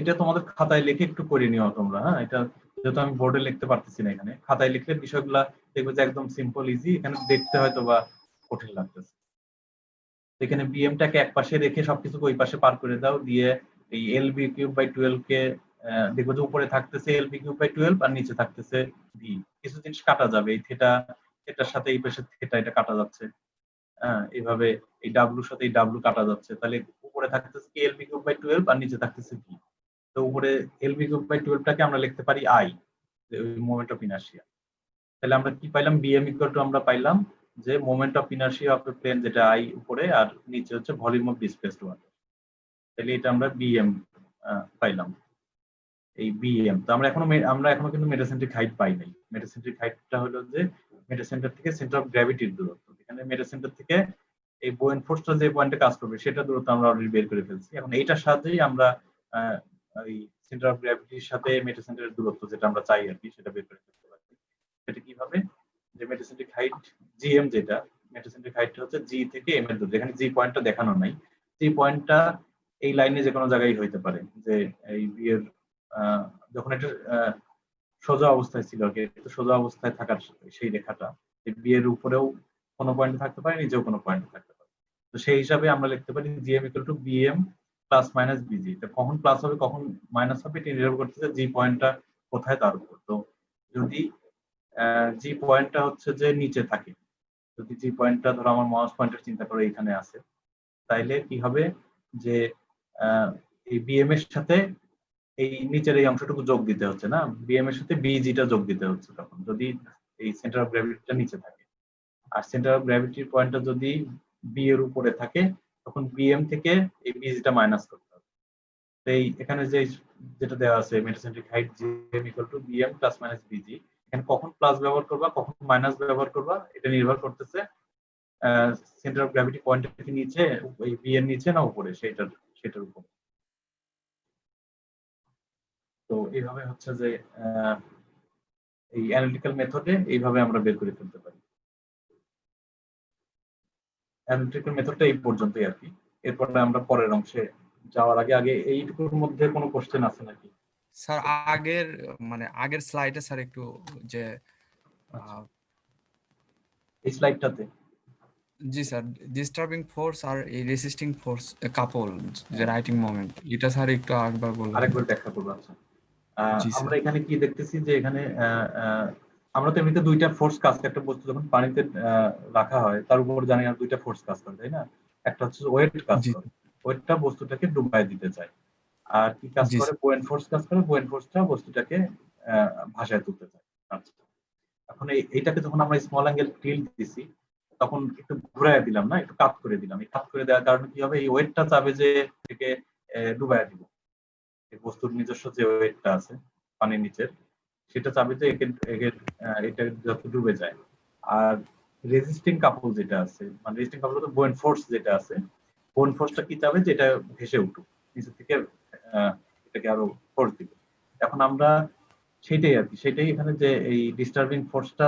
এটা তোমাদের খাতায় লিখে একটু করে নিও তোমরা, হ্যাঁ। এটা যেহেতু আমি বোর্ডে লিখতে পারতেছি না, এখানে খাতায় লিখলে বিষয়গুলা দেখবে যে একদম সিম্পল ইজি, এখানে দেখতে হয়তো বা কঠিন লাগতেছে। এখানে বিএমটাকে এক পাশে রেখে সবকিছু ওই পাশে পার করে দাও, দিয়ে এই এল বি কিউব বাই 12 কে দেখবো যে উপরে থাকতেছে এল বি কিউব বাই 12 আর নিচে থাকতেছে ভি। কিছু জিনিস কাটা যাবে, এই থিটা এটার সাথে এই পাশে থিটা এটা কাটা যাচ্ছে, এইভাবে এই ডাব্লুর সাথে এই ডাব্লু কাটা যাচ্ছে। তাহলে উপরে থাকতেছে কি এল বি কিউব বাই 12 আর নিচে থাকতেছে ভি। তো উপরে এল বি কিউব বাই 12 টাকে আমরা লিখতে পারি আই, মোমেন্ট অফ ইনার্শিয়া। তাহলে আমরা কি পাইলাম, বিএম ইকুয়াল টু আমরা পাইলাম যে moment of inertia of a plane, যেটা আই উপরে আর নিচে হচ্ছে ভলিউম অফ ডিসপ্লেসড ওয়াটার। তাহলে এটা আমরা বিএম পাইলাম, এই বিএম। তো আমরা এখনো কিন্তু মেটাসেন্ট্রিক হাইট পাই নাই। মেটাসেন্ট্রিক হাইটটা হলো যে মেটাসেন্টার থেকে সেন্টার অফ গ্র্যাভিটির দূরত্ব। এখানে মেটাসেন্টার থেকে এই বোয়েন ফোর্সটা যে পয়েন্টে কাজ করবে সেটা দূরত্ব আমরা অলরেডি বের করে ফেলছি। এখন এইটার সাথেই আমরা এই সেন্টার অফ গ্র্যাভিটির সাথে মেটাসেন্টারের দূরত্ব যেটা আমরা চাই আর কি সেটা বের করে ফেলতে পারি। এটা কিভাবে, যে মেটাসেন্ট্রিক হাইট জিএম, যেটা মেটাসেন্ট্রিক হাইটটা হচ্ছে জি থেকে এম এর দূর। এখানে জি পয়েন্টটা দেখানো নাই, জি পয়েন্টটা এই লাইনে যে কোনো জায়গায় হইতে পারে, যে এই বি এর যখন এটা সোজা অবস্থায় ছিল আর কি, সোজা অবস্থায় থাকার সেই রেখাটা বি এর উপরেও কোনো পয়েন্টে থাকতে পারে, নিচেও কোনো পয়েন্টে থাকতে পারে। তো সেই হিসাবে আমরা লিখতে পারি GM equal to BM plus minus busy. তো কখন প্লাস হবে কখন মাইনাস হবে এটা নির্ভর করতেছে জি পয়েন্টটা কোথায় তার উপর। তো যদি জি পয়েন্টটা হচ্ছে যে নিচে থাকে, যদি জি পয়েন্টটা ধরো আমার মাউস পয়েন্টার চিন্তা করে এখানে আছে, তাইলে কি হবে যে এই বিএম এর সাথে এই নিচের এই অংশটুকু যোগ দিতে হচ্ছে না, বিএম এর সাথে বিজিটা যোগ দিতে হচ্ছে তখন, যদি এই সেন্টার অফ গ্র্যাভিটিটা নিচে থাকে। আর সেন্টার অফ গ্র্যাভিটির পয়েন্টটা যদি বি এর উপরে থাকে তখন বিএম থেকে এই বিজিটা মাইনাস করতে হবে। তো এই এখানে যেটা দেওয়া আছে metacentric height GM equal to BM plus minus busy, এখানে কখন প্লাস ব্যবহার করবা কখন মাইনাস ব্যবহার করবা এটা নির্ভর করতেছে সেন্টার অফ গ্র্যাভিটি পয়েন্টের কি নিচে, ওই বি এর নিচে না উপরে সেটার উপর। তো এইভাবে হচ্ছে যে এই অ্যানালিটিক্যাল মেথডে এইভাবে আমরা বের করে ফেলতে পারি। অ্যানালিটিক্যাল মেথডটা এই পর্যন্তই আর কি। এরপরে আমরা পরের অংশে যাওয়ার আগে এইটুকুর মধ্যে কোনো কোশ্চেন আছে নাকি? স্যার আগের স্লাইডে স্যার একটু যে এই স্লাইডটাতে জি স্যার, ডিস্টার্বিং ফোর্স আর এই রেসিস্টিং ফোর্স কাপল যে রাইটিং মোমেন্ট, এটা স্যার একটু আরেকবার বলুন। আরেকবার ব্যাখ্যা করবো। আচ্ছা, জি আমরা স্যার। এখানে কি দেখতেছি যে এখানে আমরা তো এমনিতে দুইটা ফোর্স কাজ করে, একটা বস্তু যখন পানিতে রাখা হয় তার উপর জানি আর দুইটা ফোর্স কাজ করে, তাই না? একটা হচ্ছে ওয়েট কাজ জি করে, ওয়েটটা বস্তুটাকে ডুবাই দিতে চায়। আর কি কাজ জি করে, বুয়েন্ট ফোর্স কাজ করে, বুয়েন্ট ফোর্সটা বস্তুটাকে ভাসায় তুলতে চায়। আচ্ছা, এখন এইটাকে যখন আমরা স্মল অ্যাঙ্গেল টিল্ট দিছি তখন একটু ঘুরায় দিলাম না, একটু কাত করে দিলাম। এই কাত করে দেওয়ার কারণে কি হবে, এই ওয়েটটা চাবে যে থেকে ডুবাই দিব, এই বস্তুর নিজস্ব যে ওয়েটটা আছে পানির নিচের সেটা চাবে যে এটা যত ডুবে যায়। আর রেজিস্টিং কাপল যেটা আছে, মানে রেজিস্টিং কাপল তো বুয়েন্ট ফোর্স যেটা আছে, বুয়েন্ট ফোর্সটা কি চাবে যে এটা ভেসে উঠুক নিচে থেকে, এটাকে আরো ফোর্স দিবে। এখন আমরা সেটাই আর কি, সেটাই এখানে যে এই ডিস্টার্বিং ফোর্সটা,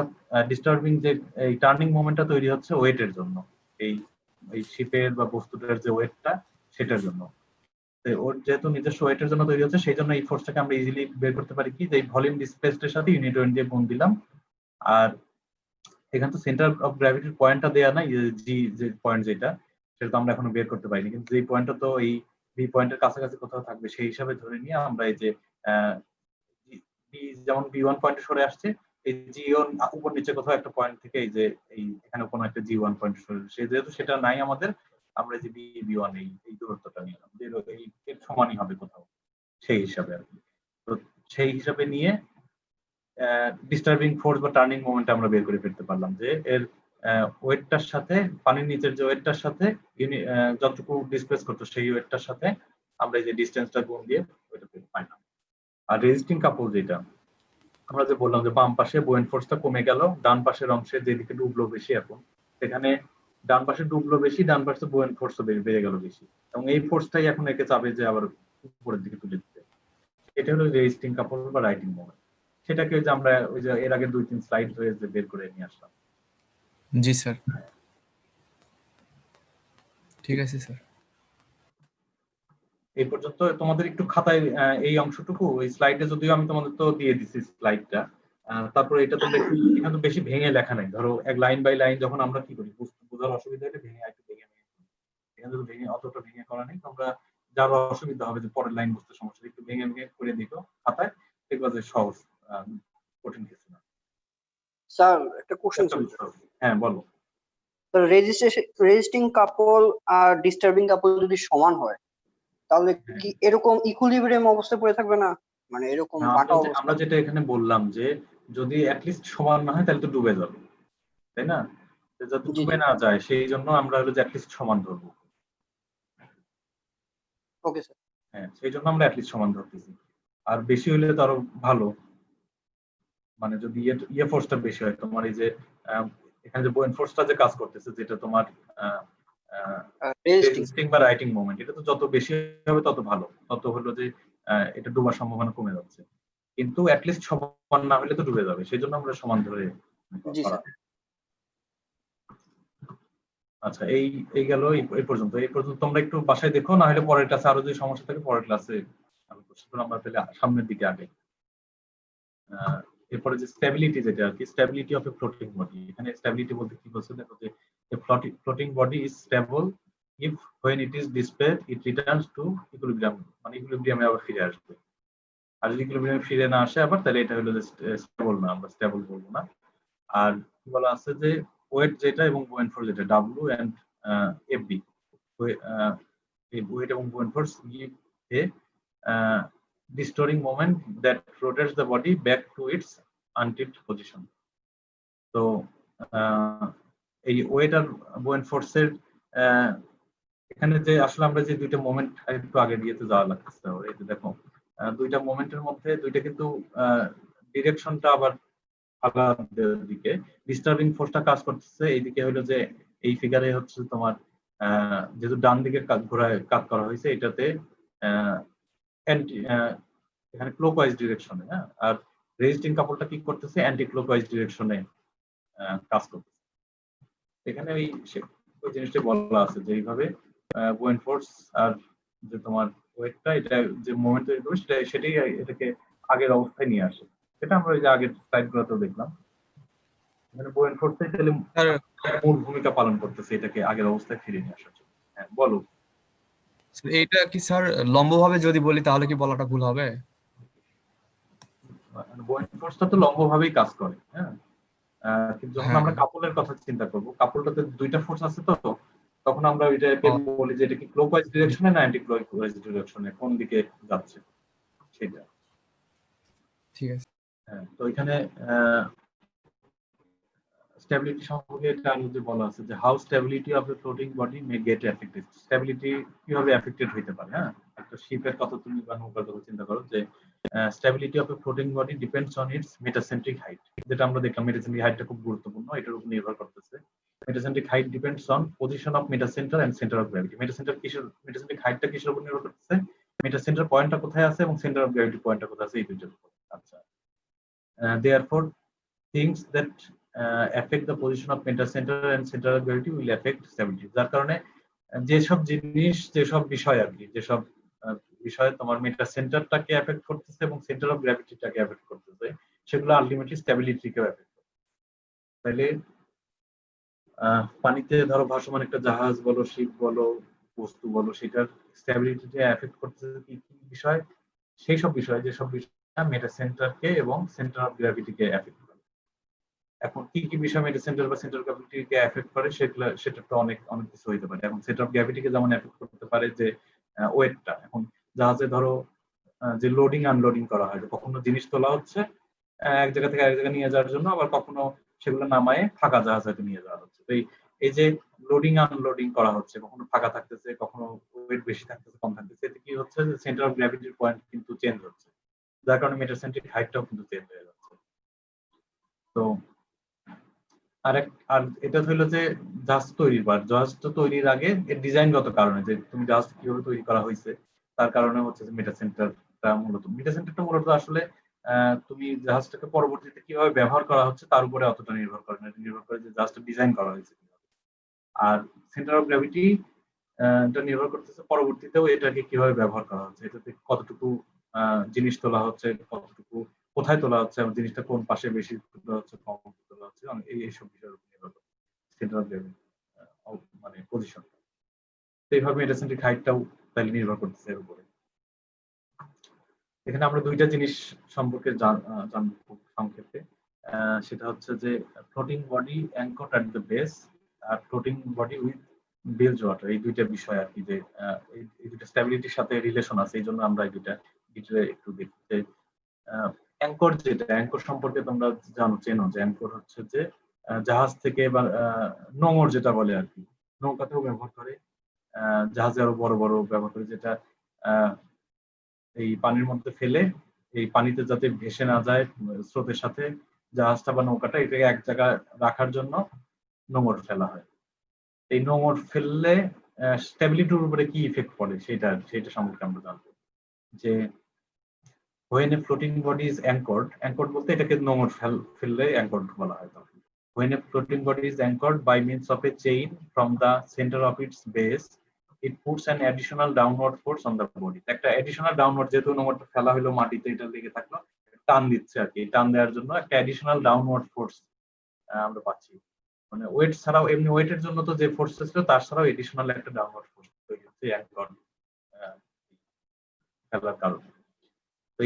ডিস্টার্বিং যে এই টার্নিং মোমেন্টটা তৈরি হচ্ছে ওয়েটের জন্য, এই শিপের বা বস্তুটার যে ওয়েটটা সেটার জন্য। ওর যেহেতু নিজস্ব ওয়েটের জন্য তৈরি হচ্ছে, সেই জন্য এই ফোর্সটাকে আমরা ইজিলি বের করতে পারি কি, যে এই ভলিউম ডিসপ্লেসডের সাথে ইউনিট ওয়েট দিয়ে গুণ দিলাম। আর এখানে তো সেন্টার অফ গ্র্যাভিটির পয়েন্টটা দেয়া নাই, জি যে পয়েন্ট যেটা, সেটা তো আমরা এখনো বের করতে পারিনি, কিন্তু এই পয়েন্টটা তো এই বি পয়েন্টের কাছাকাছি কোথাও থাকবে, সেই হিসাবে ধরে নিয়ে আমরা এই যে বি যেমন বি1 পয়েন্টে সরে আসছে, এই জি1 উপর নিচে কোথাও একটা পয়েন্ট থেকে এই যে এই এখানে কোনো একটা জি1 পয়েন্ট সরে, সে যেহেতু সেটা নাই আমাদের, আমরা যে বি1 এই দূরত্বটা নিলাম, এই এর সমানই হবে কোথাও, সেই হিসাবে আর কি। তো সেই হিসাবে নিয়ে ডিস্টার্বিং ফোর্স বা টার্নিং মোমেন্ট আমরা বের করে ফেলতে পারলাম, যে এর ওয়েটটার সাথে, পানির নিচের যে ওয়েটটার সাথে যতটুকু ডিসপ্লেস করতো সেই ওয়েটটার সাথে আমরা এই যে ডিস্টেন্সটা গুণ দিয়ে ওইটা পাইলাম। আর রেজিস্টিং কাপল যেটা আমরা যে বললাম যে বাম পাশে বুয়েন্ট ফোর্সটা কমে গেল, ডান পাশের অংশে যেদিকে ডুবলো বেশি, এখন সেখানে ডান পাশে ডুবলো বেশি, ডান পাশে বুয়েন্ট ফোর্সও বেড়ে গেল বেশি, এবং এই ফোর্সটাই এখন একে চাবে যে আবার উপরের দিকে তুলে দিতে। এটা হলো রেজিস্টিং কাপল বা রাইটিং মোমেন্ট। সেটাকে যে আমরা ওই যে এর আগে 2-3 স্লাইড হয়ে যে বের করে নিয়ে আসলাম। জি স্যার, ঠিক আছে স্যার। এই পর্যন্ত তোমাদের একটু খাতায় এই অংশটুকু, এই স্লাইডে যদিও আমি তোমাদের তো দিয়ে দিছি স্লাইডটা, তারপরে এটা তোমরা একটু, এখানে তো বেশি ভেঙে লেখা নাই, ধরো এক লাইন বাই লাইন যখন আমরা কি করি বোঝার অসুবিধা হলে ভেঙে একটু ভেঙে এখানে তো ভেঙে অতটা ভেঙে করা নেই, তোমরা যার অসুবিধা হবে যে পরের লাইন বুঝতে সমস্যা, একটু ভেঙে ভেঙে করে দিও খাতায়, দেখবা যে সহজ, কঠিন কিছু না। স্যার একটা কোশ্চেন ছিল। হ্যাঁ বলো। স্যার রেজিস্টিং কাপল আর ডিস্টার্বিং কাপল যদি সমান হয় তাহলে কি এরকম ইকুইলিব্রিয়াম অবস্থায় পড়ে থাকবে না, মানে এরকম বাঁকা অবস্থা? আমরা যেটা এখানে বললাম যে যদি অ্যাটলিস্ট সমান না হয় তাহলে তো ডুবে যাবে, তাই না? যাতে ডুবে না যায় সেই জন্য আমরা হলো যে অ্যাটলিস্ট সমান ধরবো। Okay sir. হ্যাঁ, সেই জন্য আমরা অ্যাটলিস্ট সমান ধরতেছি। আর বেশি হলে তো আরো ভালো, মানে যদি ইয়ে ফোর্সটা বেশি হয়, তোমার এই যে এখানে যে বুয়েন্ট ফোর্সটা যে কাজ করতেছে, যেটা তোমার রেজিস্টিং বা রাইটিং মোমেন্ট, এটা তো যত বেশি হবে তত ভালো, তত হলো যে এটা ডুবার সম্ভাবনা কমে যাচ্ছে, কিন্তু অ্যাটলিস্ট সমান না হলে তো ডুবে যাবে, সেই জন্য আমরা সমান ধরে। আচ্ছা, এই গেল এই পর্যন্ত তোমরা একটু বাসায় দেখো, না হলে পরের ক্লাসে আরো যদি সমস্যা থাকে পরের ক্লাসে আমরা তাহলে সামনের দিকে আগে। এরপরে যে স্টেবিলিটি, যেটা আর কি stability of a floating body, এখানে স্টেবিলিটি বলতে কি বলছে দেখো, যে a floating body is stable if when it is displayed it returns to equilibrium, মানে ইকুইলিব্রিয়ামে আবার ফিরে আসবে। আর যদি ইকুইলিব্রিয়ামে ফিরে না আসে আবার, তাহলে এটা হলো যে স্টেবল না, আমরা স্টেবল বলবো না। আর কি বলা আছে যে ওয়েট যেটা এবং বুয়েন্ট ফোর্স যেটা W and FB, এই ওয়েট এবং বুয়েন্ট force give a restoring moment that rotates the body back to its untipped position. তো এই ওয়েট আর বুয়েন্ট ফোর্সের এখানে যে আসলে আমরা যে দুইটা মোমেন্ট একটু আগে দিয়েতে যাওয়া লাগতেছে, এই যে দেখো দুইটা মোমেন্টের মধ্যে দুইটা কিন্তু ডিরেকশনটা আবার আলাদা দিকে। ডিস্টার্বিং ফোর্সটা কাজ করতেছে এইদিকে, হলো যে এই ফিগারে হচ্ছে তোমার যেহেতু ডান দিকে ঘোরায় কাজ করা হয়েছে, এটাতে এখানে ক্লকওয়াইজ ডিরেকশনে, হ্যাঁ, আর রেজিস্টিং কাপলটা কি করতেছে অ্যান্টি ক্লকওয়াইজ ডিরেকশনে কাজ করতেছে। এখানে ওই জিনিসটা বলা আছে যে এইভাবে বুয়েন্ট ফোর্স আর যে তোমার ওয়েটটা, এটা যে মোমেন্ট তৈরি করবে সেটাই এটাকে আগের অবস্থায় নিয়ে আসে, সেটা আমরা ওই যে আগের স্লাইডগুলোতেও দেখলাম। মানে বুয়েন্ট ফোর্সটাই তাহলে মূল ভূমিকা পালন করতেছে এটাকে আগের অবস্থায় ফিরিয়ে নিয়ে আসার জন্য। হ্যাঁ বলো। এইটা কি স্যার লম্বভাবে যদি বলি তাহলে কি বলাটা ভুল হবে? বুয়েন্ট ফোর্সটা তো লম্বভাবেই কাজ করে, হ্যাঁ, কিন্তু যখন আমরা কাপলের কথা চিন্তা করব, কাপলটাতে দুইটা ফোর্স আছে, তো তখন আমরা ওইটাকে বলি যে এটা কি ক্লকওয়াইজ ডিরেকশনে না অ্যান্টি ক্লকওয়াইজ ডিরেকশনে, কোন দিকে যাচ্ছে সেটা। ঠিক আছে। হ্যাঁ, তো এখানে স্টেবিলিটি সম্পর্কে এটা আরো যে বলা আছে যে how stability of a floating body may get affected. Stability কিভাবে এফেক্টেড হইতে পারে, হ্যাঁ, একটা শিপের কথা তুমি বা নৌকার কথা চিন্তা করো, যে stability of a floating body depends on it's metacentric height, যেটা আমরা দেখলাম মেটাসেন্ট্রিক হাইটটা খুব গুরুত্বপূর্ণ, এটার উপর নির্ভর করতেছে। Metacentric height depends on position of metacentre and centre of gravity. Metacentric হাইটটা কিসের উপর নির্ভর করতেছে? মেটাসেন্টার পয়েন্টটা কোথায় আছে এবং সেন্টার অফ গ্র্যাভিটি পয়েন্টটা কোথায় আছে, এই দুইটার উপর। আচ্ছা, therefore things that affect the position of metacenter and center of gravity will affect stability. যার কারণে যেসব জিনিস, যেসব বিষয় আর কি, যেসব বিষয় তোমার মেটা সেন্টারটাকে এফেক্ট করতেছে এবং সেন্টার অফ গ্র্যাভিটিটাকে এফেক্ট করতেছে, সেগুলো আলটিমেটলি স্ট্যাবিলিটিকে এফেক্ট করে। তাহলে পানিতে ধরো ভাসমান একটা জাহাজ বলো, শিপ বলো, বস্তু বলো, সেটার স্ট্যাবিলিটিকে এফেক্ট করতেছে কি কি বিষয়? সেই সব বিষয়, যেসব বিষয় মেটা সেন্টারকে এবং সেন্টার অফ গ্র্যাভিটিকে এফেক্ট করে। এখন কি কি বিষয় মেটা সেন্টার বা সেন্টার অফ গ্র্যাভিটিকে এফেক্ট করে সেটা তো অনেক অনেক কিছু হইতে পারে। এখন সেন্টার অফ গ্র্যাভিটিকে যেমন এফেক্ট করতে পারে যে ওয়েটটা। এখন জাহাজে ধরো যে লোডিং আনলোডিং করা হয়, কখনো জিনিস তোলা হচ্ছে এক জায়গা থেকে আরেক জায়গায় নিয়ে যাওয়ার জন্য, আবার কখনো সেগুলো নামায়ে ফাঁকা জাহাজ হয়তো নিয়ে যাওয়া হচ্ছে। তো এই যে লোডিং আনলোডিং করা হচ্ছে, কখনো ফাঁকা থাকতেছে, কখনো ওয়েট বেশি থাকতেছে, কম থাকতেছে, এতে কি হচ্ছে যে সেন্টার অফ গ্র্যাভিটির পয়েন্ট কিন্তু চেঞ্জ হচ্ছে, যার কারণে মেটাসেন্ট্রিক হাইটটাও কিন্তু চেঞ্জ হয়ে যাচ্ছে। তো আর এটা হলো যে জাহাজ তৈরির পর, জাহাজটা তৈরির আগে এর ডিজাইনগত কারণে, যে তুমি জাহাজ কিভাবে তৈরি করা হয়েছে তার কারণে হচ্ছে যে মেটা সেন্টারটা মূলত আসলে তুমি জাহাজটাকে পরবর্তীতে কিভাবে ব্যবহার করা হচ্ছে তার উপরে অতটা নির্ভর করে না, নির্ভর করে যে জাহাজটা ডিজাইন করা হয়েছে। আর সেন্টার অফ গ্র্যাভিটি এটা নির্ভর করতেছে পরবর্তীতেও এটাকে কিভাবে ব্যবহার করা হচ্ছে, এটাতে কতটুকু জিনিস তোলা হচ্ছে, কতটুকু কোথায় তোলা হচ্ছে, এবং জিনিসটা কোন পাশে বেশি তোলা হচ্ছে, কম তোলা হচ্ছে, এইসব বিষয়ের উপর নির্ভর করে সেন্টার অফ গ্র্যাভিটি মানে পজিশন। তো এইভাবে মেটাসেন্ট্রিক হাইটটাও তাহলে নির্ভর করতেছে এর উপরে। এখানে আমরা দুইটা জিনিস সম্পর্কে জানবো খুব সংক্ষেপে। সেটা হচ্ছে যে floating body anchored at the base আর floating body with bilge water, এই দুইটা বিষয় আর কি, যে এই দুইটা স্ট্যাবিলিটির সাথে রিলেশন আছে, এই জন্য আমরা এই দুইটা ডিটেইলে একটু দেখি। যে অ্যাঙ্কর, যেটা অ্যাঙ্কর সম্পর্কে তোমরা চেনো যে অ্যাঙ্কর হচ্ছে যে জাহাজ থেকে বা নোঙর যেটা বলে আর কি, নৌকাতেও ব্যবহার করে, জাহাজে আরো বড় বড় ব্যবহার করে, যেটা এই পানির মধ্যে ফেলে এই পানিতে যাতে ভেসে না যায় স্রোতের সাথে জাহাজটা বা নৌকাটা, এটাকে এক জায়গায় রাখার জন্য নোঙর ফেলা হয়। এই নোঙর ফেললে স্ট্যাবিলিটির উপরে কি ইফেক্ট পড়ে সেটা সম্পর্কে আমরা জানবো। যে when a floating body is anchored বলতে এটাকে নোঙর ফেললে anchored বলা হয়। তখন when a floating body is anchored by means of a chain from the center of its base, it puts an additional downward force on the body. একটা additional downward, যেহেতু নোঙরটা ফেলা হলো মাটিতে, এটা লেগে থাকলো, টান দিচ্ছে আর কি, টান দেওয়ার জন্য একটা additional downward force আমরা পাচ্ছি। মানে ওয়েট ছাড়াও, এমনি ওয়েটের জন্য তো যে ফোর্স ছিল তার ছাড়াও এডিশনাল একটা ডাউনওয়ার্ড ফোর্স তৈরি হচ্ছে অ্যাঙ্কর ফেলার কারণে। তো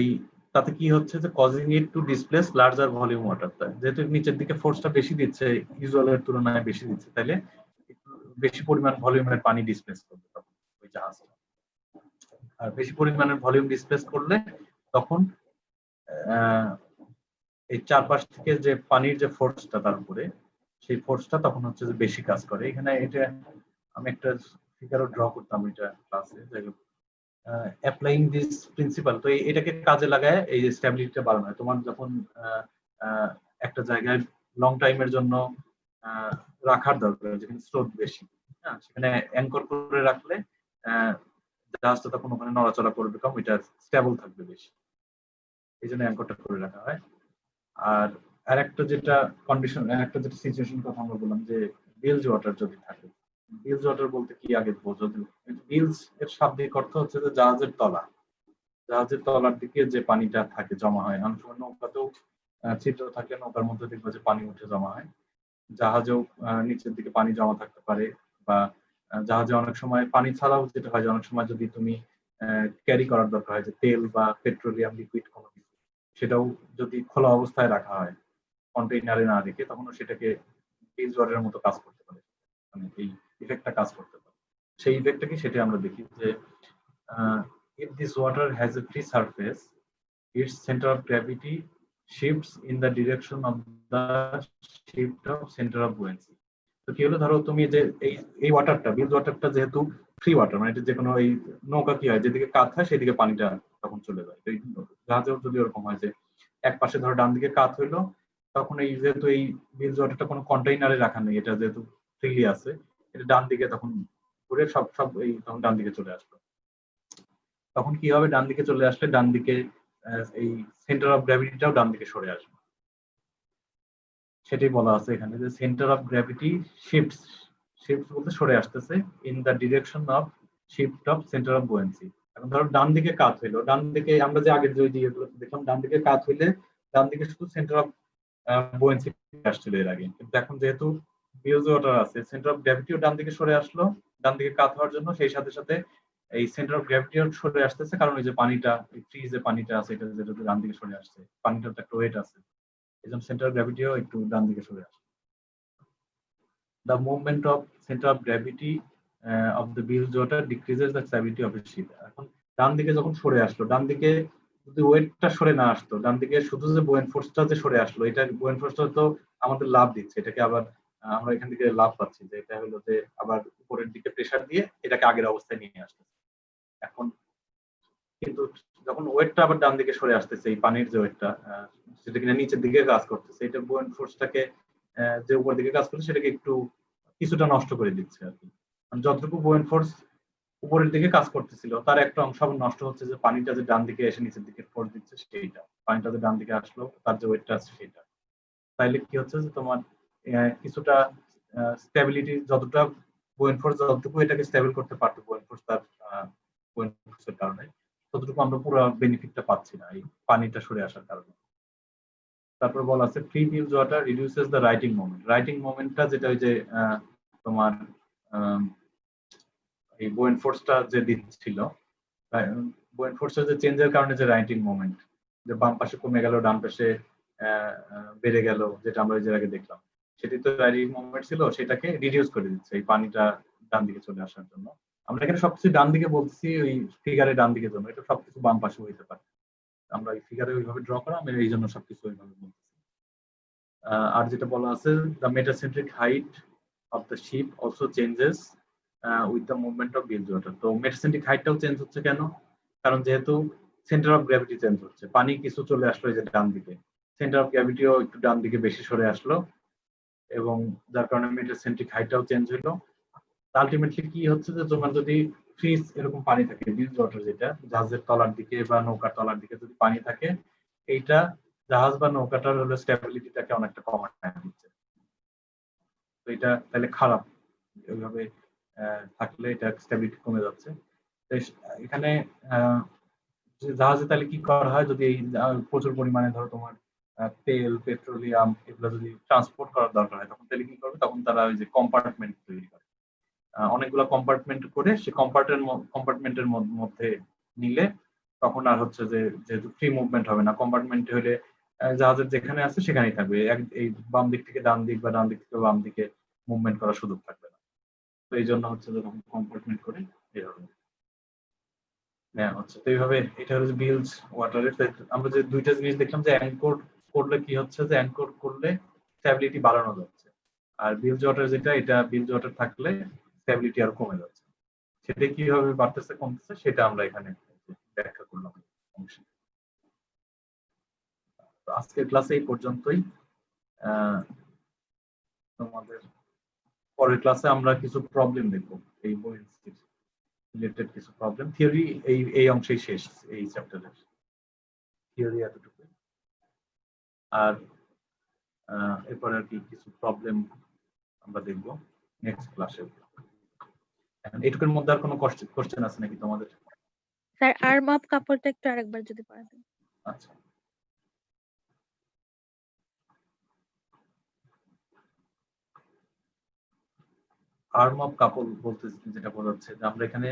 তাতে কি হচ্ছে যে কজিং ইট টু ডিসপ্লেস লার্জার ভলিউম ওয়াটারটা, যেহেতু নিচের দিকে ফোর্সটা বেশি দিচ্ছে, ইউজুয়ালের তুলনায় বেশি দিচ্ছে, তাহলে বেশি পরিমাণ ভলিউমের পানি ডিসপ্লেস করবে তখন ওই জাহাজটা। আর বেশি পরিমাণের ভলিউম ডিসপ্লেস করলে তখন এই চারপাশ থেকে যে পানির যে ফোর্সটা তার উপরে, সেই ফোর্সটা তখন হচ্ছে যে বেশি কাজ করে। এখানে এটা আমি একটা ফিগারও ড্র করতাম এটা ক্লাসে, অ্যাপ্লাইং দিস প্রিন্সিপাল। তো এটাকে কাজে লাগায় এই যে স্ট্যাবিলিটিটা বাড়ানো হয়। তোমার যখন একটা জায়গায় লং টাইমের জন্য রাখার দরকার, যেখানে স্রোত বেশি, হ্যাঁ, সেখানে অ্যাঙ্কর করে রাখলে জাহাজটা তখন ওখানে নড়াচড়া করবে কম, এটা স্টেবল থাকবে বেশি, এই জন্য অ্যাঙ্করটা করে রাখা হয়। আর একটা যেটা কন্ডিশন, একটা যেটা সিচুয়েশন কথা আমরা বললাম, যে বিলজ ওয়াটার যদি থাকে, বিলজ ওয়াটার বলতে কি আগে বোঝো। বিলজ এর শাব্দিক অর্থ হচ্ছে যে জাহাজের তলা, জাহাজের তলার দিকে যে পানিটা থাকে জমা হয়। অনেক সময় নৌকাতেও ছিদ্র থাকে, নৌকার মধ্যে দেখবো যে পানি উঠে জমা হয়, জাহাজেও নিচের দিকে পানি জমা থাকতে পারে, বা জাহাজে অনেক সময় পানি ছাড়াও যেটা হয় যে অনেক সময় যদি তুমি ক্যারি করার দরকার হয়, যে তেল বা পেট্রোলিয়াম লিকুইড কোনো কিছু, সেটাও যদি খোলা অবস্থায় রাখা হয় কন্টেইনারে না রেখে, তখন সেটাকে বিলজ ওয়াটারের মতো কাজ করতে পারে, মানে এই ইফেক্টটা কাজ করতে পারে। সেই ইফেক্টটা কি সেটা আমরা দেখি যে if this water has a free surface, its center of gravity shifts in the direction of the shift of center of buoyancy. তো কি হলো, ধরো তুমি যে এই ওয়াটারটা, বিলজ ওয়াটারটা যেহেতু ফ্রি ওয়াটার, মানে এটা যে কোনো এই নৌকা কি হয়, যেদিকে কাত হয় সেদিকে পানিটা তখন চলে যায়। তো জাহাজেও যদি ওরকম হয় যে এক পাশে ধরো ডান দিকে কাত হইলো, তখন এই যেহেতু এই বিলজ ওয়াটারটা কোনো কন্টেইনারে রাখা নেই, এটা যেহেতু ফ্রিলি আছে, এটা ডান দিকে তখন ঘুরে সব এই তখন ডান দিকে চলে আসলো। তখন কি হবে, ডান দিকে চলে আসলে ডান দিকে এই সেন্টার অফ গ্র্যাভিটিটাও ডান দিকে সরে আসবে। সেটাই বলা আছে এখানে, যে সেন্টার অফ গ্র্যাভিটি শিফটস বলতে সরে আসতেছে in the direction of shift of centre of buoyancy, এখন ধরো ডান দিকে কাত হইলো, ডান দিকে আমরা যে আগের যে ইয়েগুলো দেখলাম, ডান দিকে কাত হইলে ডান দিকে শুধু সেন্টার অফ বুয়েন্সি আসছিল এর আগে, কিন্তু এখন যেহেতু বিলজ ওয়াটার আছে, সেন্টার অফ গ্র্যাভিটিও ডান দিকে সরে আসলো ডান দিকে কাত হওয়ার জন্য, সেই সাথে সাথে এই সেন্টার অফ গ্র্যাভিটিও সরে আসতেছে, কারণ ওই যে পানিটা, ফ্রিজে পানিটা আছে এটা যেটা ডান দিকে সরে আসছে, পানিটার তো একটা ওয়েট আছে, এই জন্য সেন্টার অফ গ্র্যাভিটিও একটু ডান দিকে সরে আসছে। The movement of center of gravity of the bilge water decreases the stability of the ship. এখন ডান দিকে যখন সরে আসলো, ডান দিকে যদি ওয়েটটা সরে না আসতো, ডান দিকে শুধু যে বুয়েন্ট ফোর্সটা যে সরে আসলো, এটা বুয়েন্ট ফোর্সটা তো আমাদের লাভ দিচ্ছে, এটাকে আবার আমরা এখান থেকে লাভ পাচ্ছি, যে এটা হলো যে আবার উপরের দিকে প্রেসার দিয়ে এটাকে আগের অবস্থায় নিয়ে আসছে। এখন কিন্তু যখন ওয়েটটা আবার ডান দিকে সরে আসতেছে, এই পানির যে ওয়েটটা সেটা কিনা নিচের দিকে কাজ করতেছে, এটা বুয়েন্ট ফোর্সটাকে যে উপর দিকে কাজ করছে সেটাকে একটু কিছুটা নষ্ট করে দিচ্ছে আর কি। যতটুকু বুয়েন্ট ফোর্স উপরের দিকে কাজ করতেছিল তার একটা অংশ আবার নষ্ট হচ্ছে, যে পানিটা যে ডান দিকে এসে নিচের দিকে ফোর্স দিচ্ছে সেইটা, পানিটা যে ডান দিকে আসলো তার যে ওয়েটটা আছে সেটা, তাইলে কি হচ্ছে যে তোমার কিছুটা স্টেবিলিটি, যতটা বুয়েন্ট ফোর্স যতটুকু এটাকে স্টেবল করতে পারতো বুয়েন্ট ফোর্স, তার বুয়েন্ট ফোর্সের কারণে ততটুকু আমরা পুরো বেনিফিটটা পাচ্ছি না এই পানিটা সরে আসার কারণে। তারপর বলা আছে free bilge water reduces the righting moment. Righting মোমেন্টটা যেটা ওই যে তোমার এই বুয়েন্ট ফোর্সটা যে দিচ্ছিল, বুয়েন্ট ফোর্সের যে চেঞ্জের কারণে যে রাইটিং মোমেন্ট, যে বাম পাশে কমে গেল ডান পাশে বেড়ে গেল, যেটা আমরা ওই যে আগে দেখলাম, সেটি তো রাইটিং মোমেন্ট ছিল, সেটাকে রিডিউস করে দিচ্ছে এই পানিটা ডান দিকে চলে আসার জন্য। আমরা এখানে সবকিছু ডান দিকে বলছি, ওই ফিগারে ডান দিকে জন্য, এটা সবকিছু বাম পাশে হইতে পারে, আমরা এই ফিগারে ওইভাবে ড্র করা, আমি এই জন্য সবকিছু ওইভাবে বলতেছি। আর যেটা বলা আছে, the metacentric height of the ship also changes with the movement of bilge water. তো মেটাসেন্ট্রিক হাইটটাও চেঞ্জ হচ্ছে কেন? কারণ যেহেতু সেন্টার অফ গ্র্যাভিটি চেঞ্জ হচ্ছে, পানি কিছু চলে আসলো এই যে ডান দিকে, সেন্টার অফ গ্র্যাভিটিও একটু ডান দিকে বেশি সরে আসলো, এবং যার কারণে মেটাসেন্ট্রিক হাইটটাও চেঞ্জ হলো। আলটিমেটলি কি হচ্ছে যে তোমার যদি ফ্রিজ এরকম পানি থাকে, বিলজ ওয়াটার যেটা জাহাজের তলার দিকে বা নৌকার তলার দিকে যদি পানি থাকে, এইটা জাহাজ বা নৌকাটার হলো স্টেবিলিটিটাকে অনেকটা কমায় দিচ্ছে। তো এটা তাহলে খারাপ, এইভাবে থাকলে এটা স্টেবিলিটি কমে যাচ্ছে। এখানে জাহাজে তাহলে কি করা হয়, যদি এই প্রচুর পরিমাণে ধরো তোমার তেল, পেট্রোলিয়াম এগুলো যদি ট্রান্সপোর্ট করার দরকার হয়, তখন তাহলে কি করবে, তখন তারা ওই যে কম্পার্টমেন্ট তৈরি করে, অনেকগুলো কম্পার্টমেন্ট করে সে কম্পার্টমেন্টের মধ্যে নিলে তখন আর হচ্ছে যে যেহেতু ফ্রি মুভমেন্ট হবে না, কম্পার্টমেন্ট হলে জাহাজের যেখানে আছে সেখানেই থাকবে, এই বাম দিক থেকে ডান দিক বা ডান দিক থেকে বাম দিকে মুভমেন্ট করার সুযোগ থাকবে না। তো এই জন্য হচ্ছে যে তখন কম্পার্টমেন্ট করে এইভাবে হচ্ছে। তো এইভাবে এটা হচ্ছে বিলজ ওয়াটারের। আমরা যে দুইটা জিনিস দেখলাম, যে অ্যাঙ্কর করলে কি হচ্ছে, যে অ্যাঙ্কর করলে স্ট্যাবিলিটি বাড়ানো যাচ্ছে, আর বিলজ ওয়াটার যেটা, এটা বিলজ ওয়াটার থাকলে স্ট্যাবিলিটি আর কমে যাচ্ছে। সেটা কিভাবে বাড়তেছে কমতেছে সেটা আমরা এখানে ব্যাখ্যা করলাম। আজকের ক্লাসে এই পর্যন্তই। তোমাদের পরের ক্লাসে আমরা কিছু প্রবলেম দেখবো, এই বুয়েন্সির রিলেটেড কিছু প্রবলেম। থিওরি এই অংশেই শেষ, এই চ্যাপ্টারের থিওরি এতটুকু। আর এরপরে আর কি কিছু প্রবলেম আমরা দেখবো নেক্সট ক্লাসে। এটুকুর মধ্যে আর কোনো কোশ্চেন আছে নাকি তোমাদের? স্যার আর্ম অফ কাপড়টা একটু আরেকবার যদি পড়াতেন। আচ্ছা, আর্ম অফ কাপল বলতে যেটা বোঝাচ্ছে, যে আমরা এখানে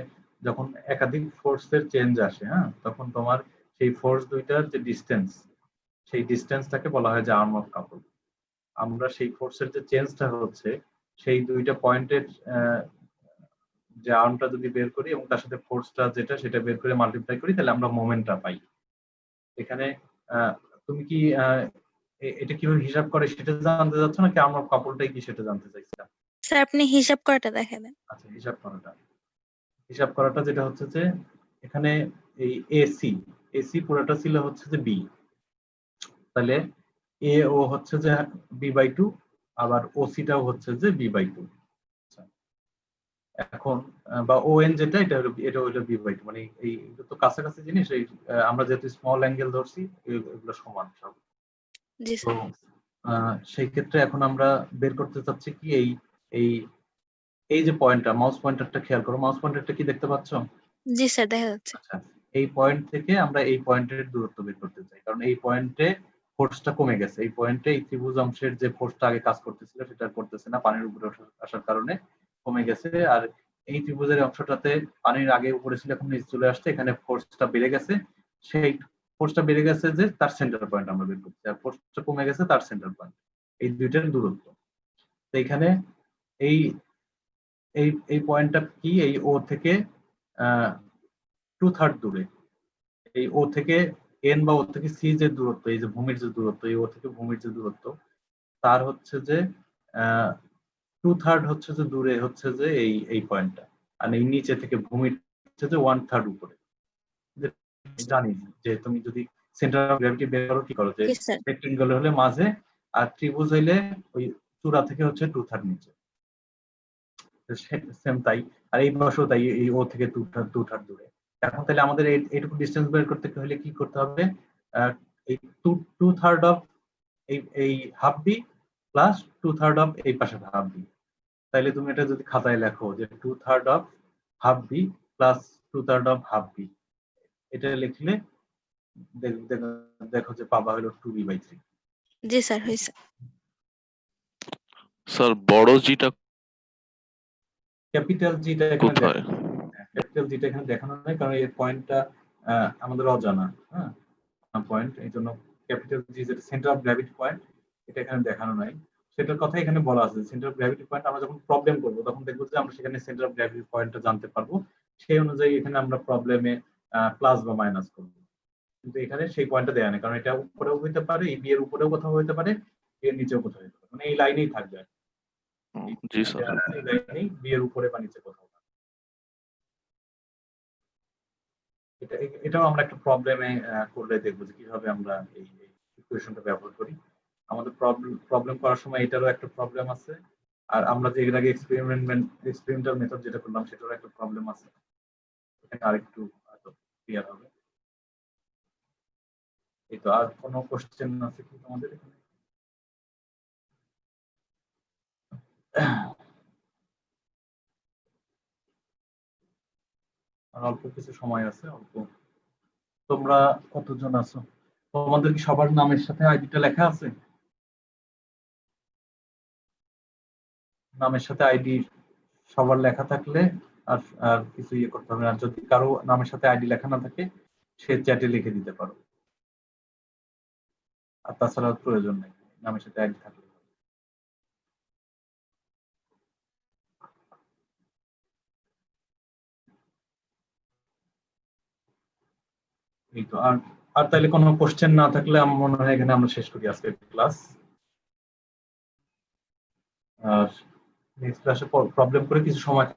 যখন একাধিক ফোর্সের চেঞ্জ আসে, তখন তোমার সেই ফোর্স দুইটার যে ডিস্টেন্স, সেই ডিস্টেন্সটাকে বলা হয় যে আর্ম অফ কাপল। আমরা সেই ফোর্সের যে চেঞ্জটা হচ্ছে, সেই দুইটা পয়েন্টের যে আর্মটা যদি বের করি এবং তার সাথে ফোর্সটা যেটা সেটা বের করে মাল্টিপ্লাই করি, তাহলে আমরা মোমেন্টটা পাই। এখানে তুমি কি এটা কিভাবে হিসাব করে সেটা জানতে চাচ্ছ, নাকি আর্ম অফ কাপলটাই কি সেটা জানতে চাইছিলাম? স্যার আপনি হিসাব করাটা দেখাবেন। আচ্ছা, হিসাব করাটা যেটা হচ্ছে যে এখানে এই এসি পুরোটা ছিল হচ্ছে যে বি, তাহলে এ ও হচ্ছে যে b/2, আবার ওসিটাও হচ্ছে যে b/2। এখন বা ওএন যেটা, এটা হলো b/2, মানে এই তো কাছাকাছি জিনিস। এই আমরা যেহেতু স্মল অ্যাঙ্গেল ধরছি, এগুলো সমান সব। জি তো স্যার। সেই ক্ষেত্রে এখন আমরা বের করতে চাচ্ছি কি, এই যে পয়েন্টটা, মাউস পয়েন্টারটা খেয়াল করো, মাউস পয়েন্টারটা কি দেখতে পাচ্ছ? জি স্যার দেখা যাচ্ছে। আচ্ছা, এই পয়েন্ট থেকে আমরা এই পয়েন্টের দূরত্ব বের করতে চাই, কারণ এই পয়েন্টে ফোর্সটা কমে গেছে। এই পয়েন্টে এই ত্রিভুজ অংশের যে ফোর্সটা আগে কাজ করতেছিল সেটা আর করতেছে না, পানির উপরে আসার কারণে কমে গেছে। আর এই ত্রিভুজের অংশটাতে পানির আগে উপরে ছিল, এখন নিচে চলে আসছে, এখানে ফোর্সটা বেড়ে গেছে। সেই ফোর্সটা বেড়ে গেছে যে তার সেন্টার পয়েন্ট আমরা বের করছি, আর ফোর্সটা কমে গেছে তার সেন্টার পয়েন্ট। এই দুইটার দূরত্ব। তো এখানে এই এই এই পয়েন্টটা কি, এই ও থেকে 2/3 দূরে। এই ও থেকে এন বা ও থেকে সি যে দূরত্ব, এই যে ভূমির যে দূরত্ব, এই ও থেকে ভূমির যে দূরত্ব, তার হচ্ছে যে 2/3 হচ্ছে যে দূরে হচ্ছে যে এই পয়েন্টটা। আর এই নিচে থেকে ভূমির হচ্ছে যে 1/3 উপরে। জানি যে তুমি যদি সেন্টার অফ গ্র্যাভিটি বের করো কি করো, যে জি স্যার। রেক্টেঙ্গল হলে মাঝে, আর ত্রিভুজ হইলে ওই চূড়া থেকে হচ্ছে 2/3 নিচে। সেম তাই, আর এই পাশেও তাই, এই ও থেকে 2/3 দূরে। এখন তাহলে আমাদের এইটুকু ডিসটেন্স বের করতে হলে কি করতে হবে, এই 2/3 অফ এই হাফ বি প্লাস 2/3 অফ এই পাশে হাফ বি। তাইলে তুমি এটা যদি খাতায় লেখো যে 2/3 of half B plus 2/3 of half B, এটা লিখলে দেখো যে পাবা হলো 2b/3। জি স্যার হয়েছে। স্যার বড় জিটা ক্যাপিটাল জিটা এখানে কোথায়? ক্যাপিটাল জিটা এখানে দেখানো নাই, কারণ এই পয়েন্টটা আমাদের অজানা। হ্যাঁ, পয়েন্ট, এই জন্য ক্যাপিটাল জি যেটা সেন্টার অফ গ্র্যাভিটি পয়েন্ট, এটা এখানে দেখানো নাই। সেটার কথা এখানে বলা আছে। সেন্টার অফ গ্র্যাভিটি পয়েন্ট আমরা যখন প্রবলেম করব তখন দেখবো যে আমরা সেখানে সেন্টার অফ গ্র্যাভিটি পয়েন্টটা জানতে পারবো, সেই অনুযায়ী এখানে আমরা প্রবলেমে প্লাস বা মাইনাস করব। কিন্তু এখানে সেই পয়েন্টটা দেয়া নেই, কারণ এটা উপরেও হইতে পারে, এই বি এর উপরেও কোথাও হইতে পারে, এর নিচেও কোথাও হইতে পারে, মানে এই লাইনেই থাকবে। জি স্যার। এই লাইনেই বি এর উপরে বা নিচে কোথাও। এটাও আমরা একটা প্রবলেমে করলে দেখবো যে কিভাবে আমরা এই ইকুয়েশনটা ব্যবহার করি। আমাদের প্রবলেম করার সময় এটারও একটা প্রবলেম আছে, আর আমরা যে এর আগে এক্সপেরিমেন্টাল মেথড যেটা করলাম সেটারও একটা প্রবলেম আছে। এখানে আরেকটু ক্লিয়ার হবে। এই তো, আর কোনো কোশ্চেন আছে কি তোমাদের এখানে? আর অল্প কিছু সময় আছে, অল্প। তোমরা কতজন আছো? তোমাদের কি সবার নামের সাথে আইডিটা লেখা আছে? নামের সাথে আইডি সবার লেখা থাকলে আর আর কিছু ইয়ে করতে হবে না। আর যদি কারো নামের সাথে আইডি লেখা না থাকে সে চ্যাটে লিখে দিতে পারো, আর তাছাড়া প্রয়োজন নেই নামের সাথে আইডি থাকলে। এই তো, আর আর তাহলে কোনো কোশ্চেন না থাকলে আমার মনে হয় এখানে আমরা শেষ করি আজকের ক্লাস। আর নেক্সট ক্লাসে প্রবলেম করে কিছু সময়